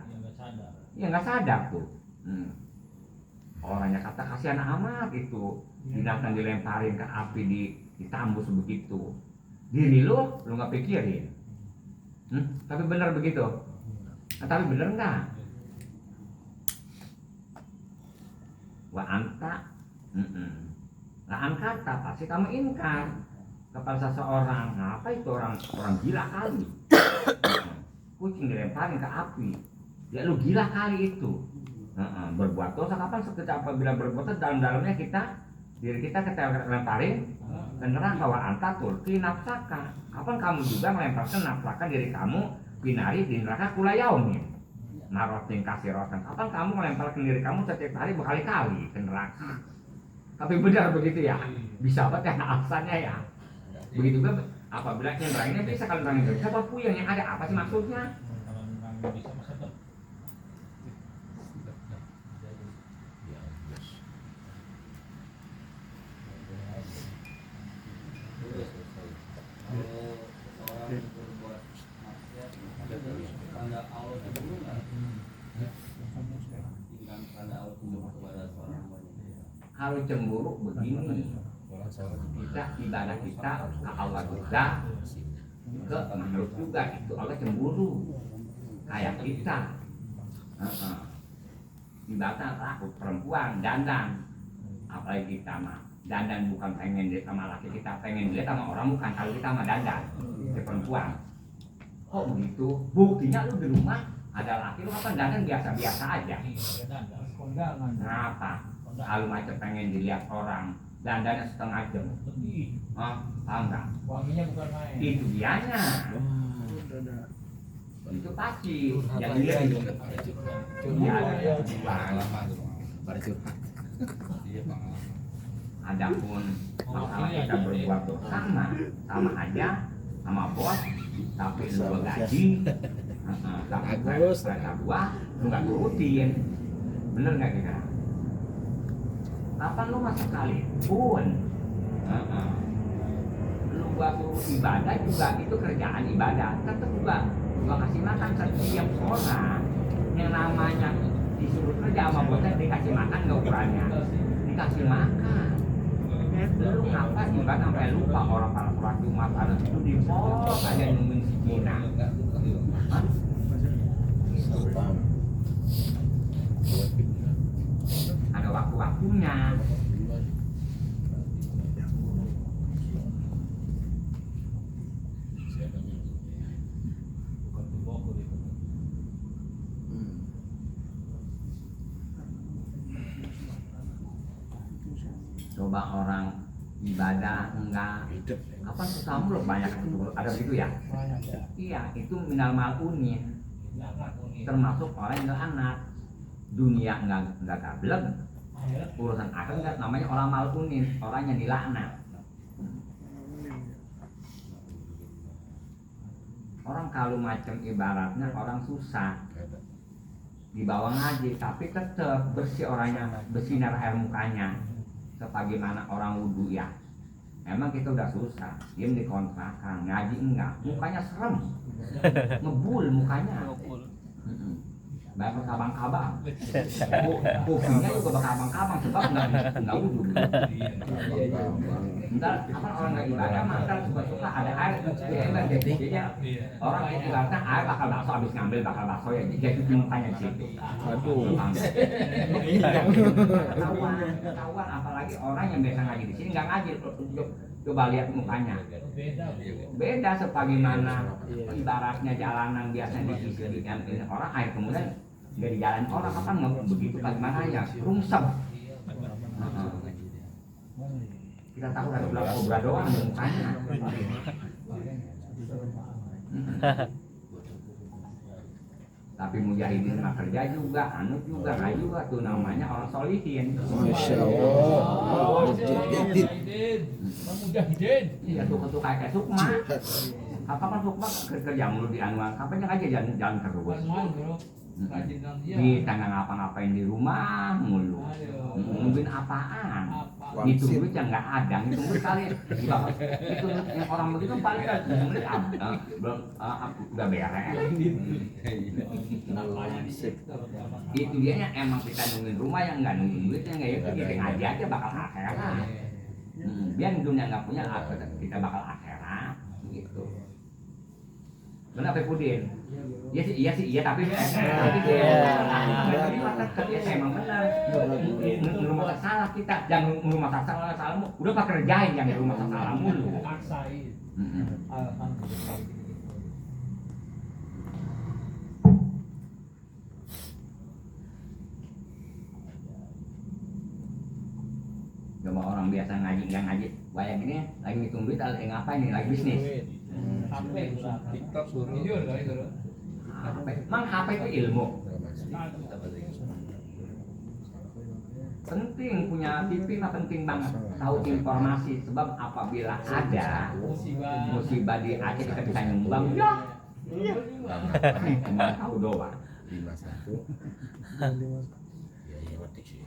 Ya nggak sadar tuh. Orangnya kata kasihan amat itu binatang dilemparin ke api ditambus begitu. Diri lu nggak pikirin. Tapi bener begitu. Tapi bener nggak? Wa anta, laan kata pasti kamu ingkar kepada seseorang. Apa itu orang gila kali? Kucing dilemparin ke api. Ya lu gila kali itu. Berbuat dosa kapan seketika apabila berbuat dosa dalamnya diri kita lemparin ke neraka. Wa anta tulqi nafsaka. Kapan kamu juga melemparkan nafsaka diri kamu binari di neraka kula yaumin marotin kasirotan. Kapan kamu melemparkan diri kamu setiap hari berkali-kali ke neraka? Tapi benar begitu ya, bisa banget ya alasannya ya. Begitu juga apabila yang ini bisa kalau orang Indonesia apa puyeng yang ada apa sih maksudnya? Kalau cemburu begini, kita ibadah kita ke Allah juga, ke makhluk juga itu Allah cemburu kayak kita. Ibadah takut perempuan dandan, apalagi kita mah dandan bukan pengen dilihat sama laki, kita pengen dilihat sama orang bukan. Kalau kita mah dandan ke perempuan, kok begitu? Buktinya lu di rumah ada laki lu apa dandan biasa-biasa aja. Kenapa? Kalau macam pengen dilihat orang dandannya setengah jam, paham nggak? Wanginya bukan main. Itu dianya. Itu pasti. Yang dilihat itu. Adapun masalah kita berbuat dosa sama aja sama bos, tapi lu gaji, tapi kereta gua lu nggak turutin, bener nggak kira? Kapan lu masuk kali pun lu buat ibadah juga itu kerjaan ibadah, tetap juga kasih makan setiap orang yang namanya disuruh kerja sama bosnya dikasih makan nggak ukurannya, dikasih makan. Lu ngapa juga sampai lupa orang para sholat Jumat ada itu di pos aja nungguin si Gina. Ada waktu-waktunya. Coba orang ibadah enggak apa susah mulu banyak ada begitu ya? Iya, itu minal malunin, termasuk orang yang anak dunia enggak gablek, urusan akhirat enggak, namanya orang malunin, orang yang dilaknat. Orang kalau macam ibaratnya orang susah dibawa ngaji tapi tetap bersih orangnya, bersinar air mukanya sebagaimana orang wudhu ya. Emang kita udah susah, dia di kontrakan, ngaji enggak, mukanya serem, ngebul mukanya, banyak berkabang-kabang, kupingnya juga berkabang-kabang sebab enggak wudhu. Ntar apa orang nggak ibadah, maka suka-suka ada air, jadinya orang ibaratnya air bakal bakso habis ngambil bakal bakso ya, jadi cuci mukanya di situ. Aduh. Ketahuan apalagi orang yang biasa ngaji di sini nggak ngaji, Coba lihat mukanya. Beda. Beda sebagaimana ibaratnya jalanan biasanya diisi di orang air kemudian dari jalan orang apa nggak begitu bagaimana ya rungsem. Kita tahu dari belah kobra doang di mukanya. Tapi mujahidin mah kerja juga, anut juga, nggak juga tuh namanya orang solihin. Masya Allah. Mujahidin. Iya tuh kayak Sukma. Apa kan Sukma kerja mulu di anuan, kapan aja jalan terus. Di tengah ngapa-ngapain di rumah mulu. Nungguin apaan? Itu duit yang nggak ada, itu duit kali. Itu yang orang begitu paling kan duit belum udah beres. Itu dia emang kita nungguin rumah yang nggak nungguin duitnya nggak ya kita ngaji aja bakal akhirat. Biar dunia nggak punya kita bakal akhirat gitu. Benar Pak Pudin? Iya tapi kerja emang benar. Rumah salah kita, jangan rumah salahmu. Udah pak kerjain yang rumah salah mulu. Paksain. Alhamdulillah. Coba orang biasa ngaji, yang ngaji bayang ini lagi ngitung duit, lagi ngapain nih, lagi bisnis. HP TikTok suruh. video kali itu. Mang HP itu ilmu. Penting punya TV mah penting banget. Tahu informasi sebab apabila ada musibah di Aceh kita bisa nyumbang. Ya. Iya. Cuma tahu doang. 51. Ya ngerti sih.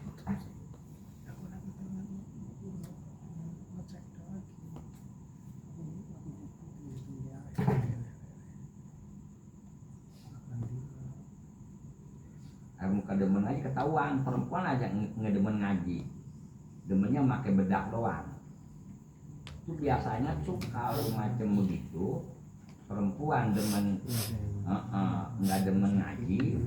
Muka demen aja ketahuan, perempuan aja ngedemen ngaji, demennya pakai bedak doang. Itu biasanya tuh kalau macam begitu perempuan demen nggak demen ngaji,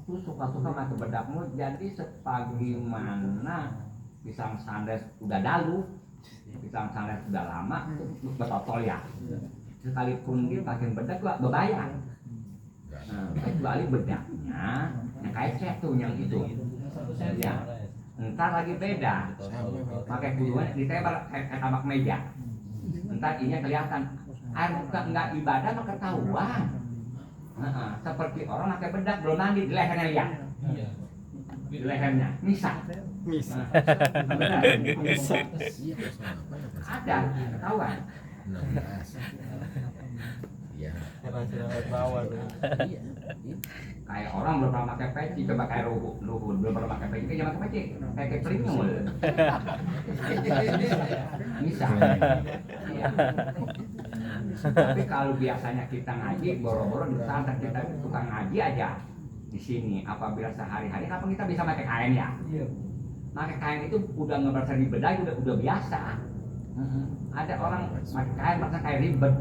tuh suka-suka pakai bedakmu. Jadi sebagaimana pisang sandes udah dalu, pisang sandes udah lama, tuh betotol ya. Sekalipun dia pakai bedak gua bebayang. Kecuali bedaknya yang kayak cetu yang itu ya, ntar lagi beda pakai kuduan ditembak kayak tabak meja, ntar ini kelihatan air buka nggak ibadah maka ketahuan. Seperti orang pakai bedak belum mandi di lehernya lihat, di lehernya misa ada ketahuan. 16. Iya. Kayak orang belum pernah pakai peci, coba kayak ruhun belum pernah pakai peci, jangan pakai peci, pakai pelindung. Bisa. Ya. Tapi kalau biasanya kita ngaji, boro-boro di pesantren kita tukang ngaji aja di sini. Apabila sehari-hari, kapan kita bisa pakai kain ya? Pakai kain itu udah nggak berasa ribet lagi, udah biasa. Ada orang pakai kain merasa kayak ribet.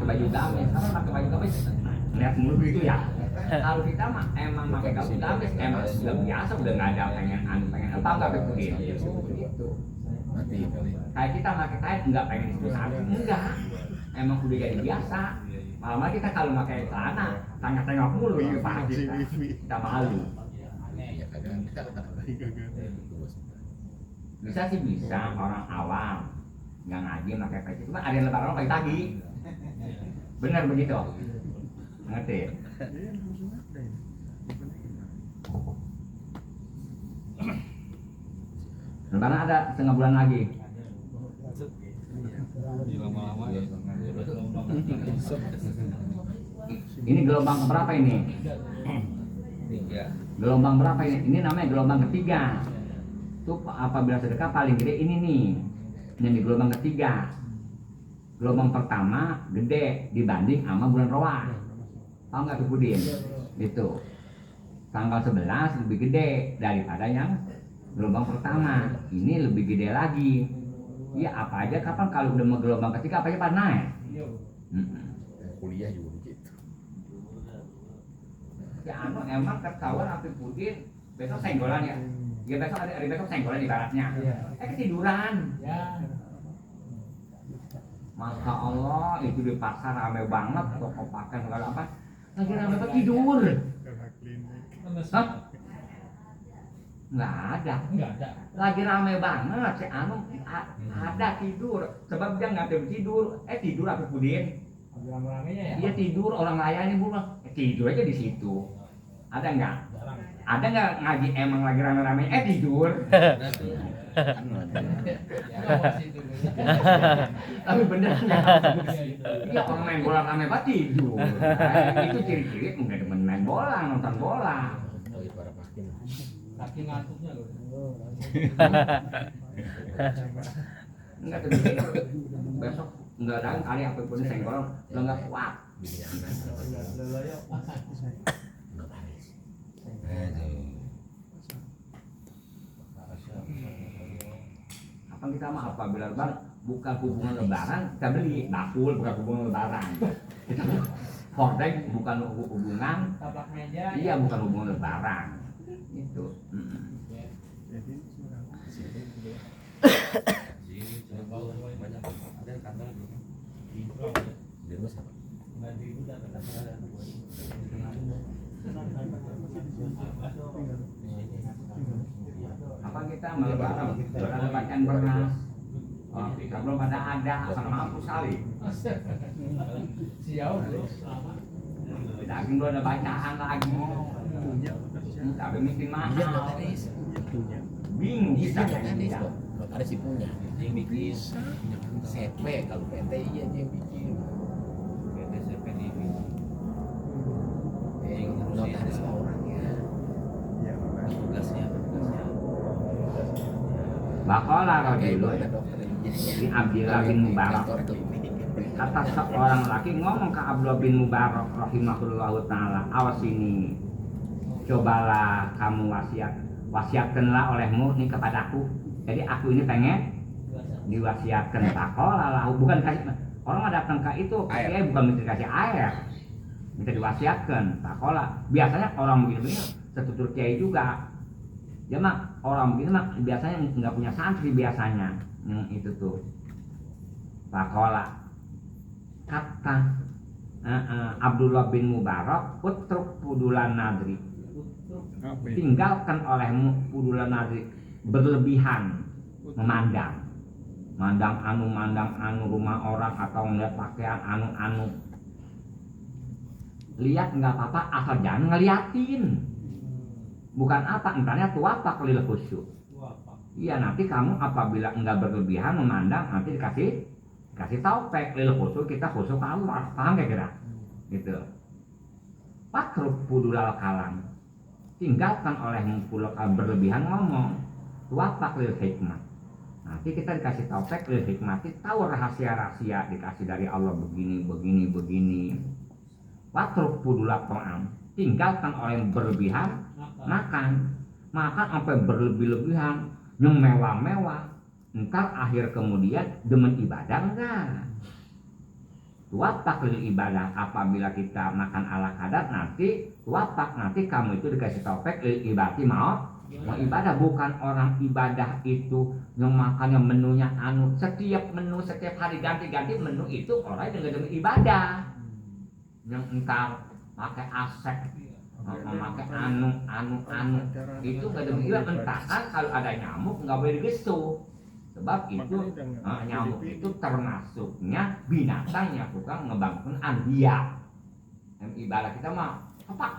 Baju gamis, karena pakai baju gamis lihat mulu gitu ya. Kalau kita mah emang pakai baju gamis emang sudah biasa, udah nggak ada pengen apa nggak pengen gitu. Mati kali. Kayak kita pakai kain nggak pengen itu sapi, enggak. Emang udah jadi biasa. Malah kita kalau pakai celana tengok mulu ya pak kita malu. Ya kagak. Bisa sih bisa orang awam nggak ngaji pakai peci, cuma ada yang lebaran pakai tagi. Benar begitu, ngerti? Karena ada setengah bulan lagi. Ini gelombang berapa ini? Gelombang berapa ini? Ini namanya gelombang ketiga. Tuh apabila sedekah paling gede ini nih. Ini gelombang ketiga. Gelombang pertama gede dibanding sama bulan Roah. Tahu nggak tuh Budin? Itu. tanggal 11 lebih gede daripada yang gelombang pertama. Ini lebih gede lagi. Iya apa aja kapan kalau udah mau gelombang ketiga apa aja pada naik. Kuliah juga begitu. Ya anu emang ketahuan api pudin besok senggolan ya. Ya besok hari besok senggolan ibaratnya. Ketiduran. Ya. Masya Allah itu di pasar rame banget toko pakaian segala apa. Lagi rame banget tidur. Hah? Nggak ada. Enggak ada. Lagi rame banget si anu ada tidur sebab dia nggak tidur tidur apa pudin. Rame-ramenya ya. Dia tidur orang layani bukan tidur aja di situ. Ada nggak? Jarang. Ada nggak ngaji emang lagi rame-rame tidur? Tapi bener nggak? Iya orang main bola rame banget tidur. Itu ciri-ciri nggak demen main bola nonton bola. Oh itu para pakin. Kaki ngantuknya loh. Enggak terbiasa. Besok nggak ada kali apapun senggol lo nggak kuat. Apa kita mah apabila lebaran bukan hubungan lebaran kita beli bakul bukan hubungan lebaran. Kita hordeng bukan hubungan. Tapak meja. Iya bukan hubungan lebaran. Itu. Apa kita melebaran ada bacaan bernas kita belum ada sama mampu sekali Siau. daging belum ada bacaan lagi tapi mungkin mahal bingung kita Ada sih punya yang bikin CP kalau PT iya dia yang bikin PT CP ini yang notaris orangnya tugasnya Bakola Rajulun bin Abdillah bin Mubarak kata seorang laki ngomong ke Abdullah bin Mubarak rahimahullahu ta'ala awas ini cobalah kamu wasiatkanlah olehmu ini kepadaku jadi aku ini pengen diwasiatkan Bakola lah bukan kasih orang datang ke itu kayak bukan minta kasih air minta diwasiatkan Bakola biasanya orang begini setutur kiai juga ya mak orang begini mak biasanya nggak punya santri biasanya yang itu tuh Bakola kata Abdullah bin Mubarak utruk pudulan nadri tinggalkan olehmu pudulan nadri berlebihan memandang anu rumah orang atau ngeliat pakaian anu lihat nggak apa-apa asal jangan ngeliatin bukan apa entahnya tuapak lil khusyuk iya nanti kamu apabila enggak berlebihan memandang nanti dikasih taufik lil khusyuk kita khusyuk Allah paham gak kira gitu patruk pudulal kalam tinggalkan oleh mempulak berlebihan ngomong tuapak lil hikmah nanti kita dikasih taufik lil hikmati tahu rahasia-rahasia dikasih dari Allah begini patruk pudulal kalam tinggalkan oleh berlebihan makan sampai berlebih-lebihan yang mewah-mewah ntar akhir kemudian demen ibadah enggak watak lil ibadah apabila kita makan ala kadar nanti watak nanti kamu itu dikasih taufik lil ibadati mau ibadah bukan orang ibadah itu yang makannya menunya setiap hari ganti-ganti menu itu orang yang demen ibadah yang entar pakai asek memakai anu itu nggak ada bilang entakan kalau ada nyamuk nggak boleh digesu sebab itu nyamuk itu termasuknya binatang yang suka ngebangun anbiya ibadah kita mah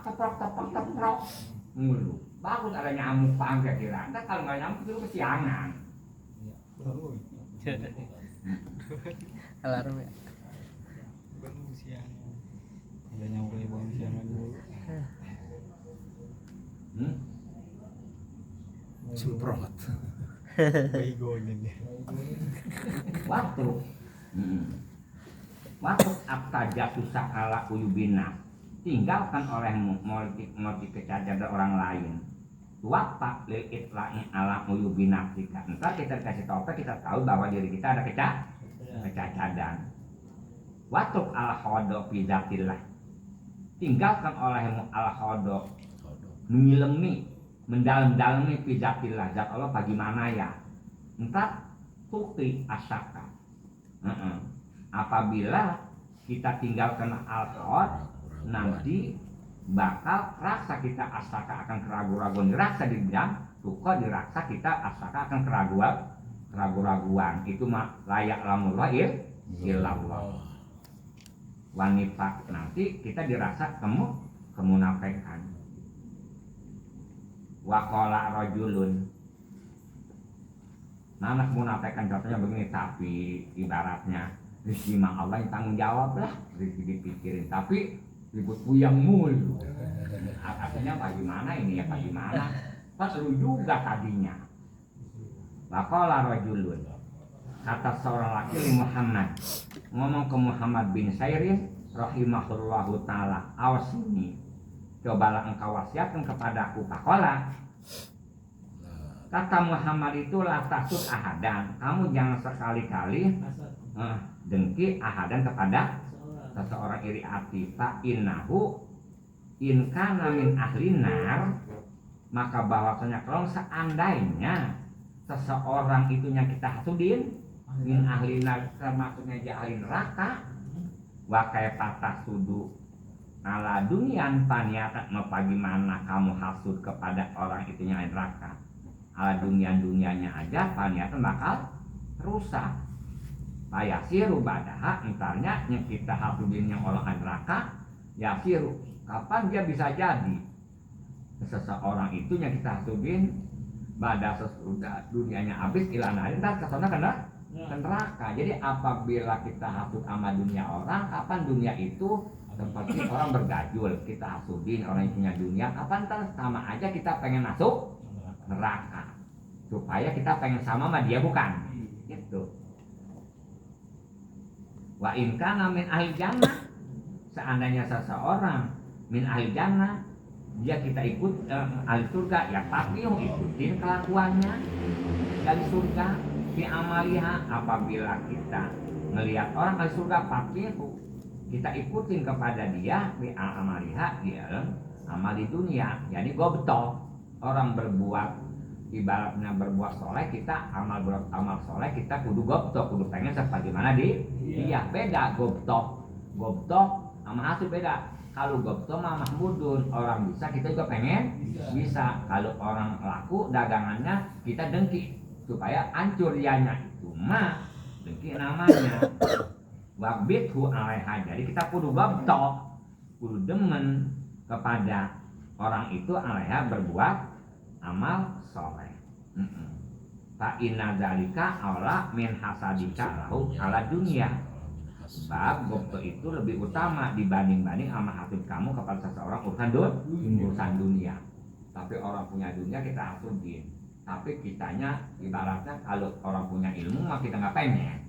teprok mulu bagus ada nyamuk pangkat kira kalau nggak nyamuk itu kesiangan alarm ya bangun siang ada nyamuk yang bangun siangan dulu semprot begonin ya waktu abtaja susah ala uyubina tinggalkan olehmu motif kecacat orang lain. Tuwapak lil itla'i ala uyubi nafsika. Entar kita kasih topik, kita tahu bahwa diri kita ada kecacadan. Watuk al khodo fi zatillah. Tinggalkan olehmu al khodo, mengilemi, mendalam-dalami fi zatillah, zat Allah bagaimana ya. Entar tukti asaka. Apabila kita tinggalkan al khod, nanti bakal rasa kita asaka akan keraguan-raguan, dirasa di bidang tuko dirasa kita asaka akan keraguan-raguan. Itu mah layak lamullah illallah. Wanifak nanti kita dirasa kemunafikan. Waqala rajulun. Nah, kemunafikan contohnya begini, tapi ibaratnya rezeki mah Allah yang tanggung jawab lah, rezeki dipikirin, tapi ribut puyang mulu. Artinya bagaimana ini ya, bagaimana? Pas lu juga tadinya. Waqala rajulun. Kata seorang laki Muhammad, ngomong ke Muhammad bin Sairin rahimahullahu ta'ala, awasini, cobalah engkau wasiatkan kepadaku. Pakola, kata Muhammad itu la tasud ahadan, kamu jangan sekali-kali dengki ahadan kepada seseorang iri hati. Fa innahu in kana min ahli nar, maka bahwasanya kalau seandainya seseorang itunya kita hasudin min ahli nar, termasuknya dia ahli neraka. Wa kaifa sudu ala dunyan paniata, bagaimana kamu hasud kepada orang itunya ahli neraka. Ala dunianya aja paniatan bakal rusak. Yasiru badaha, entarnya yang kita hasudin yang orang neraka, yasiru, kapan dia bisa jadi seseorang itu yang kita hasudin pada sesudah dunianya habis ilana, entar kesana kena neraka. Jadi apabila kita hasud sama dunia orang, kapan dunia itu seperti orang bergajul, kita hasudin orang yang punya dunia, kapan ntar sama aja kita pengen masuk neraka supaya kita pengen sama dia, bukan gitu. Wa in kana min ahli jannah, seandainya seseorang min ahli jannah, dia kita ikut ahli surga, ya pasti ikutin kelakuannya dari surga. Fi amaliha, apabila kita melihat orang ahli surga pasti kita ikutin kepada dia. Fi amaliha, dia amal di dunia. Jadi gobtok, orang berbuat ibaratnya berbuat soleh, kita amal soleh kita kudu gobtok, kudu pengen sebagaimana dia. Beda gobtok sama hasil beda. Kalau gobtok mah mahmudun, orang bisa kita juga pengen bisa. Kalau orang laku dagangannya kita dengki supaya hancur dianya, itu mah dengki namanya. Wabithu alaiha, jadi kita kudu gobtok, kudu demen kepada orang itu alaiha berbuat amal soleh. Fa inna dzalika aula min hasadika lahu ala dunia. Sebab gobtok itu lebih utama dibanding sama hasud kamu kepada seseorang urusan dunia. Tapi orang punya dunia kita hasudin. Tapi kitanya ibaratnya kalau orang punya ilmu mah kita nggak pengen.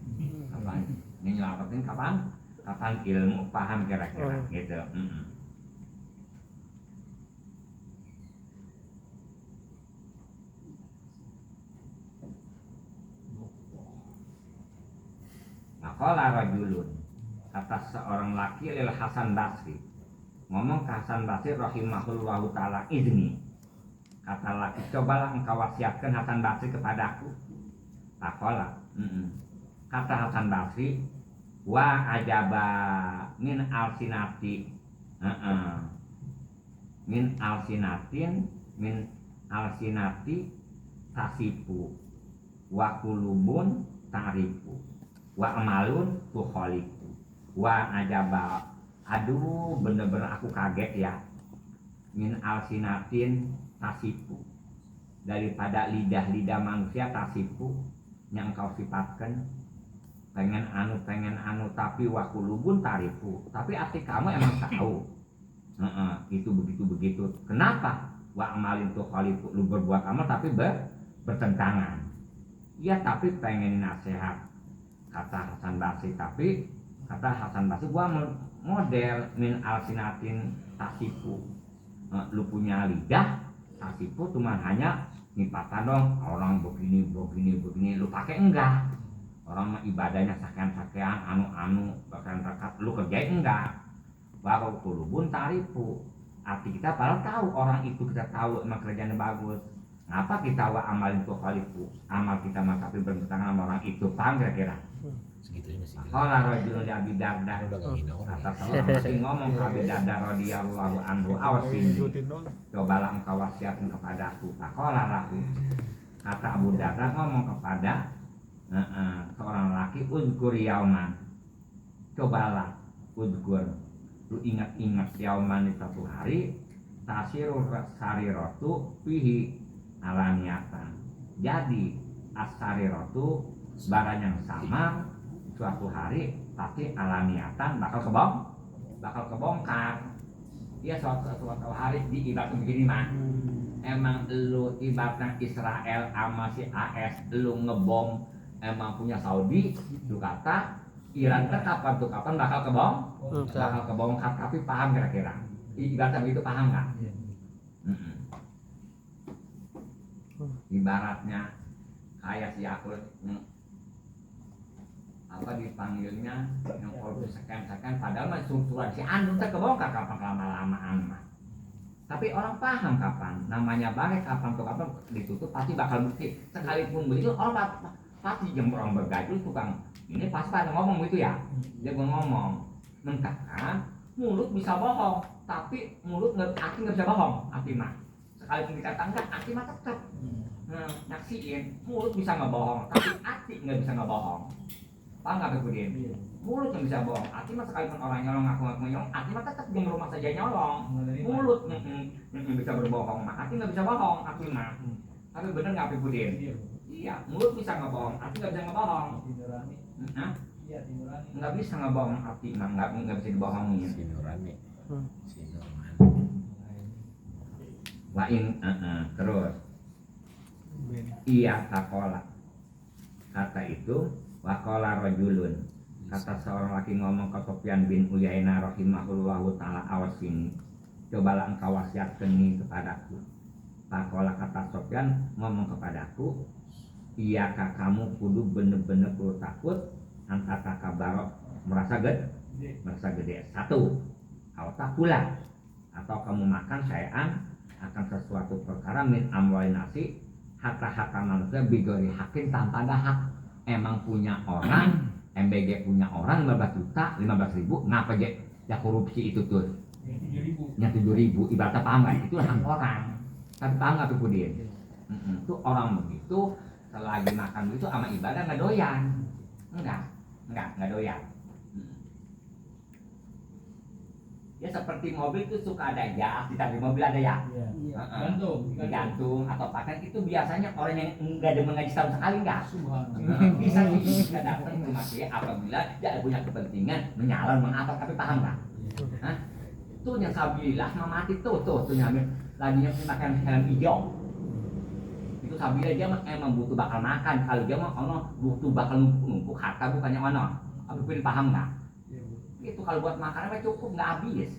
Kapan nyelamatin kapan ilmu paham kira-kira gitu. Qala rajulun, kata seorang laki lil Hasan Basri, ngomong ke Hasan Basri rahimahullahu ta'ala, izni, kata laki, cobalah engkau wasiatkan Hasan Basri kepadaku. Qala, kata Hasan Basri, wa ajaba min alsinati, min alsinati tasifu, wa kulubun ta'rifu, wa amalun tukhaliku, wa ajaba, aduh bener-bener aku kaget ya, min alsinatin tasifu, daripada lidah-lidah manusia tasifu yang kau sifatkan, pengen anu tapi wa kulubun tarifu, tapi hati kamu emang tahu itu begitu. Kenapa? Wa amalin tukhaliku, lu berbuat amal tapi bertentangan. Ya tapi pengen nasihat, kata Hasan Basri, tapi kata Hasan Basri, gua model min alsinatin tasifu. Lu punya lidah tasifu cuma hanya nipatan dong, orang begini, lu pakai enggak? Orang mah ibadahnya sakean-sakean, anu-anu, bahkan rekat, lu kerjain enggak? Baru kulubun tarifu. Arti kita padahal tahu orang itu, kita tahu emang kerjanya bagus. Ngapa kita wa amalin tuh khalifu? Amal kita mah tapi bertentangan sama orang itu, paham kira-kira? Segitunya masih kira. Qala rajulun li Abi Darda. Udah gak ngina orang. Kata seorang masih ngomong ke Abi Darda radhiyallahu anhu, awas ini. Cobalah engkau wasiatkan kepadaku. Faqala lahu. Kata Abu Darda ngomong kepada seorang laki, uzkur yauman. Cobalah uzkur. Lu ingat-ingat yauman di satu hari, tasirur sariratu fihi alaniatan. Jadi as-sariratu barang yang sama suatu hari tapi alaniatan bakal kebongkar. Ya suatu hari di ibarat begini mah. Emang lu ibaratnya Israel sama si AS lu ngebom, emang punya Saudi, lu kata Iran kapan bakal kebongkar, tapi paham kira-kira? Ibaratnya begitu, paham nggak? Ibaratnya kayak si Yakut apa dipanggilnya yang kalau sekan padahal mah surat si Andun kebongkar kapan lama-lamaan mah. Tapi orang paham kapan namanya barek, kapan ditutup pasti bakal bukti. Sekalipun begitu orang pasti orang bergaduh tukang ini pasti pada ngomong gitu ya. Dia ngomong mentahkan mulut bisa bohong, tapi mulut hati nggak bisa bohong. Hati mah sekalipun dikata enggak, hati mah tetap nyaksiin. Mulut bisa ngebohong, tapi hati nggak bisa ngebohong. Paham nggak kemudian? Mulut yang bisa bohong, hati mah sekalipun orang nyolong ngaku nyolong, hati mah tetap di rumah saja nyolong. Mulut bisa berbohong, mah hati nggak bisa bohong, hati mah. Tapi bener nggak kemudian? Iya, mulut bisa ngebohong, hati nggak bisa ngebohong. Nggak bisa ngebohong hati mah, nggak bisa dibohongin. Si Nurani. Wain terus. Iya takola. Kata itu wakola rojulun. Kata seorang laki ngomong ke Sufyan bin Uyainah rahimahullahu ta'ala, awas ini, cobalah engkau wasiatkan ini kepadaku. Takola kata Sufyan ngomong kepadaku, iyakah kamu kudu bener-bener perlu takut antara kabarok merasa gede. Satu, kau takulah atau kamu makan sayaan akan sesuatu perkara min amwalin nasi harta manusia bigori hakin tanpa ada hak. Emang punya orang, MBG punya orang 15 ribu, ngapa ya korupsi itu tuh? Yang 7.000, ibaratnya paham nggak? Itu hak orang. Tapi paham nggak tuh Budin? Itu orang begitu, selagi makan begitu sama ibadah nggak doyan, nggak doyan. Ya seperti mobil itu suka ada jas, di mobil ada ya, digantung atau pakai itu biasanya orang yang enggak demen ngaji setahun sekali enggak, bisa kita datang ke masjid apabila dia punya kepentingan menyalon mengapa, tapi paham nggak? Tuh yang sabillah mati tuh nyamil lagi yang makan helm hijau, itu sabillah dia emang butuh bakal makan, kalau dia mah butuh bakal numpuk harta bukannya mana, apa pilih paham nggak? Itu kalau buat makanan mah cukup nggak habis.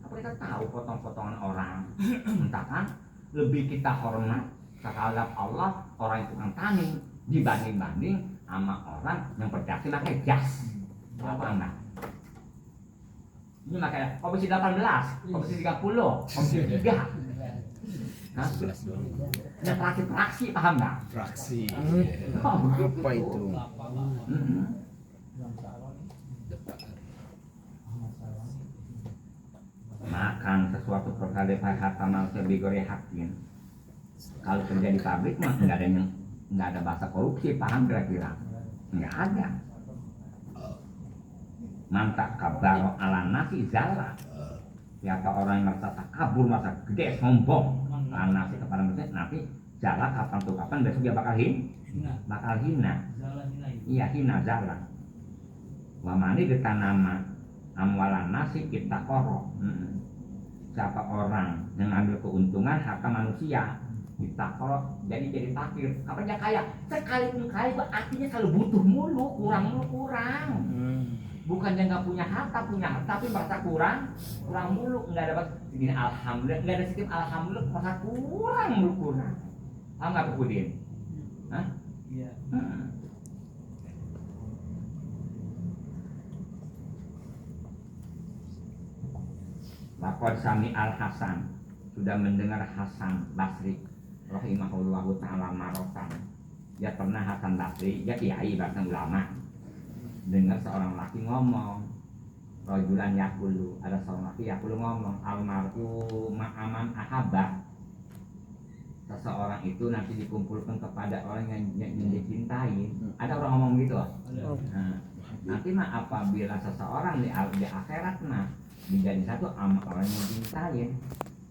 Apa kita tahu potong-potongan orang, entahkan lebih kita hormat terhadap Allah orang yang tukang tani dibanding sama orang yang berdasi pakai jas. Apa enggak? Ini makanya komisi 18, komisi 30, komisi 3. Nah, fraksi paham nggak? Fraksi. Apa itu? Makan sesuatu perkara harta manusia bigori hakin. Kalau kerja di pabrik mah nggak ada bahasa korupsi, paham kira-kira? Nggak ada. Mantak kabar ala nasi zala. Siapa orang yang merasa takabur, merasa gede, sombong, nasi kepada manusia, nanti zala kapan besok dia bakal hina. Iya, hina zala. Wamani ditanama amwalan nasi kita korok. Siapa orang yang ambil keuntungan harta manusia, kita kalau jadi takdir kapan ya kaya sekalipun kaya itu artinya selalu butuh mulu kurang bukannya nggak punya harta tapi merasa kurang mulu nggak dapat segini alhamdulillah nggak ada sistem alhamdulillah merasa kurang paham nggak Bu Udin? Hah? Iya. Laqad sami al-Hasan sudah mendengar Hasan Basri rahimahullahu ta'ala marotan. Ya pernah Hasan Basri, ya kiai bahkan ulama, dengar seorang laki ngomong, rajulan yakulu, ada seorang laki yakulu ngomong, almar'u ma'aman ahabba. Seseorang itu nanti dikumpulkan kepada orang yang dicintai. Ada orang ngomong gitu. Nah, nanti mah apabila seseorang di akhirat mah dijadi satu sama orang yang dicintai,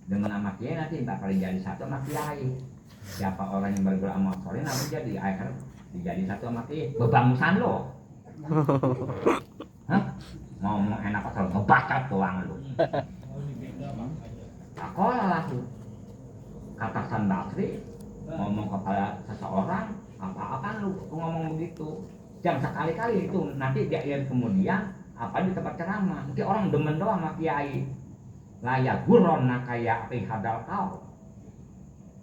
dengan nama kiai nanti tak kali jadi satu sama kiai. Siapa orang yang beramal soleh nanti jadi akhirat dijadi satu sama kiai. Bebangusan lo. Hah? Ngomong enak asal ngebacat doang lo. Sekolah lah tuh. Kata Hasan Basri ngomong kepada seseorang apa-apa lu ngomong begitu. Jangan sekali-kali itu nanti dia kemudian apa di tempat ceramah nanti orang demen doang sama kiai layak guron nakaya api hadal kau.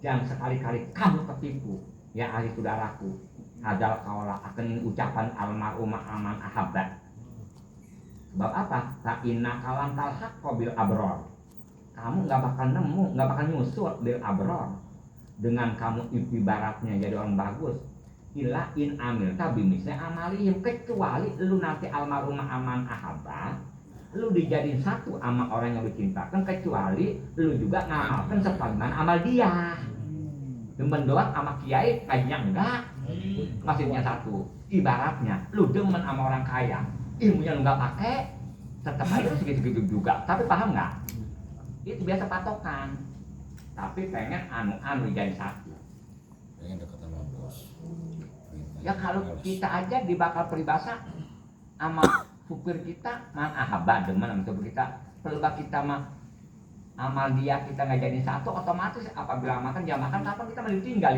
Jangan sekali-kali kamu ketipu ya ahli saudaraku hadal kaulah akan ucapan almarhumah aman ahabbat. Sebab apa? La inna kalam talhaq qabil abror. Kamu nggak bakal nemu, nggak bakal nyusul bil abror dengan kamu ibaratnya jadi orang bagus. Illa in amil tabimisnya amalihim, kecuali lu nanti almarhumah aman ahabba lu dijadiin satu sama orang yang dicintakan, kecuali lu juga ngamalkan sebagaimana amal dia. Demen doang sama kiai kayaknya enggak. Maksudnya satu, ibaratnya lu demen sama orang kaya, ilmunya lu nggak pakai, tetap aja lu segitu-segitu juga. Tapi paham nggak? Itu biasa patokan. Tapi pengen anu jadi satu. Pengen dekat sama bos. Ya kalau kita aja dibakal peribahasa sama supir kita man ahabba demen sama supir kita, perlu kita mah amal dia kita nggak jadi satu, otomatis apabila makan jam makan kapan kita mau ditinggal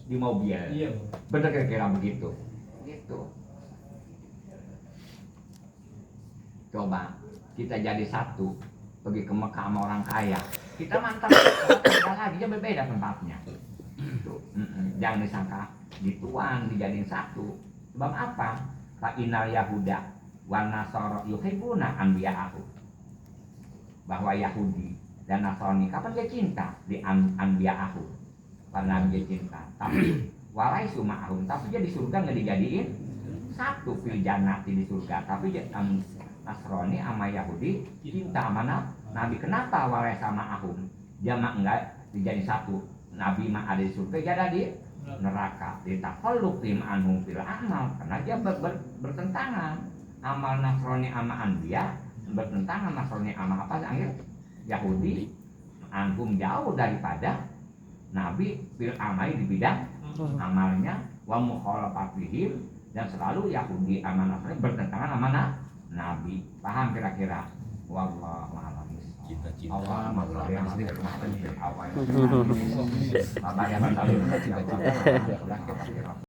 di mobil. Iya. Bener kira-kira begitu. Gitu. Coba kita jadi satu, pergi ke Mekah sama orang kaya, kita mantap. Beda lagi, dia berbeda tempatnya. Gitu. Jangan disangka dituan dijadiin satu. Sebab apa? Fa innal yahuda wan nasara yuhibbuna anbiya'ahu. Bahwa Yahudi dan Nasrani kapan dia cinta di anbiya'ahu, karena dia cinta. Tapi walaisu ma'ahum, tapi dia di surga nggak dijadiin satu fil jannati di surga. Tapi dia Nasrani sama Yahudi cinta sama Nabi. Kenapa walai sama ahum? Dia mah enggak dijadiin satu. Nabi mah ada di surga, dia ada di neraka. Ditafalluq anhum fil amal, karena dia bertentangan. Amal Nasrani sama Anbiya bertentangan. Nasrani sama apa akhir Yahudi anhum jauh daripada Nabi fil amali di bidang amalnya wa mukhalafatihim, dan selalu Yahudi sama Nasrani bertentangan sama Nabi. Paham kira-kira? Wallahu a'lam. Cita-cita Allahumma sholli ala Muhammad. sayyidina Muhammad.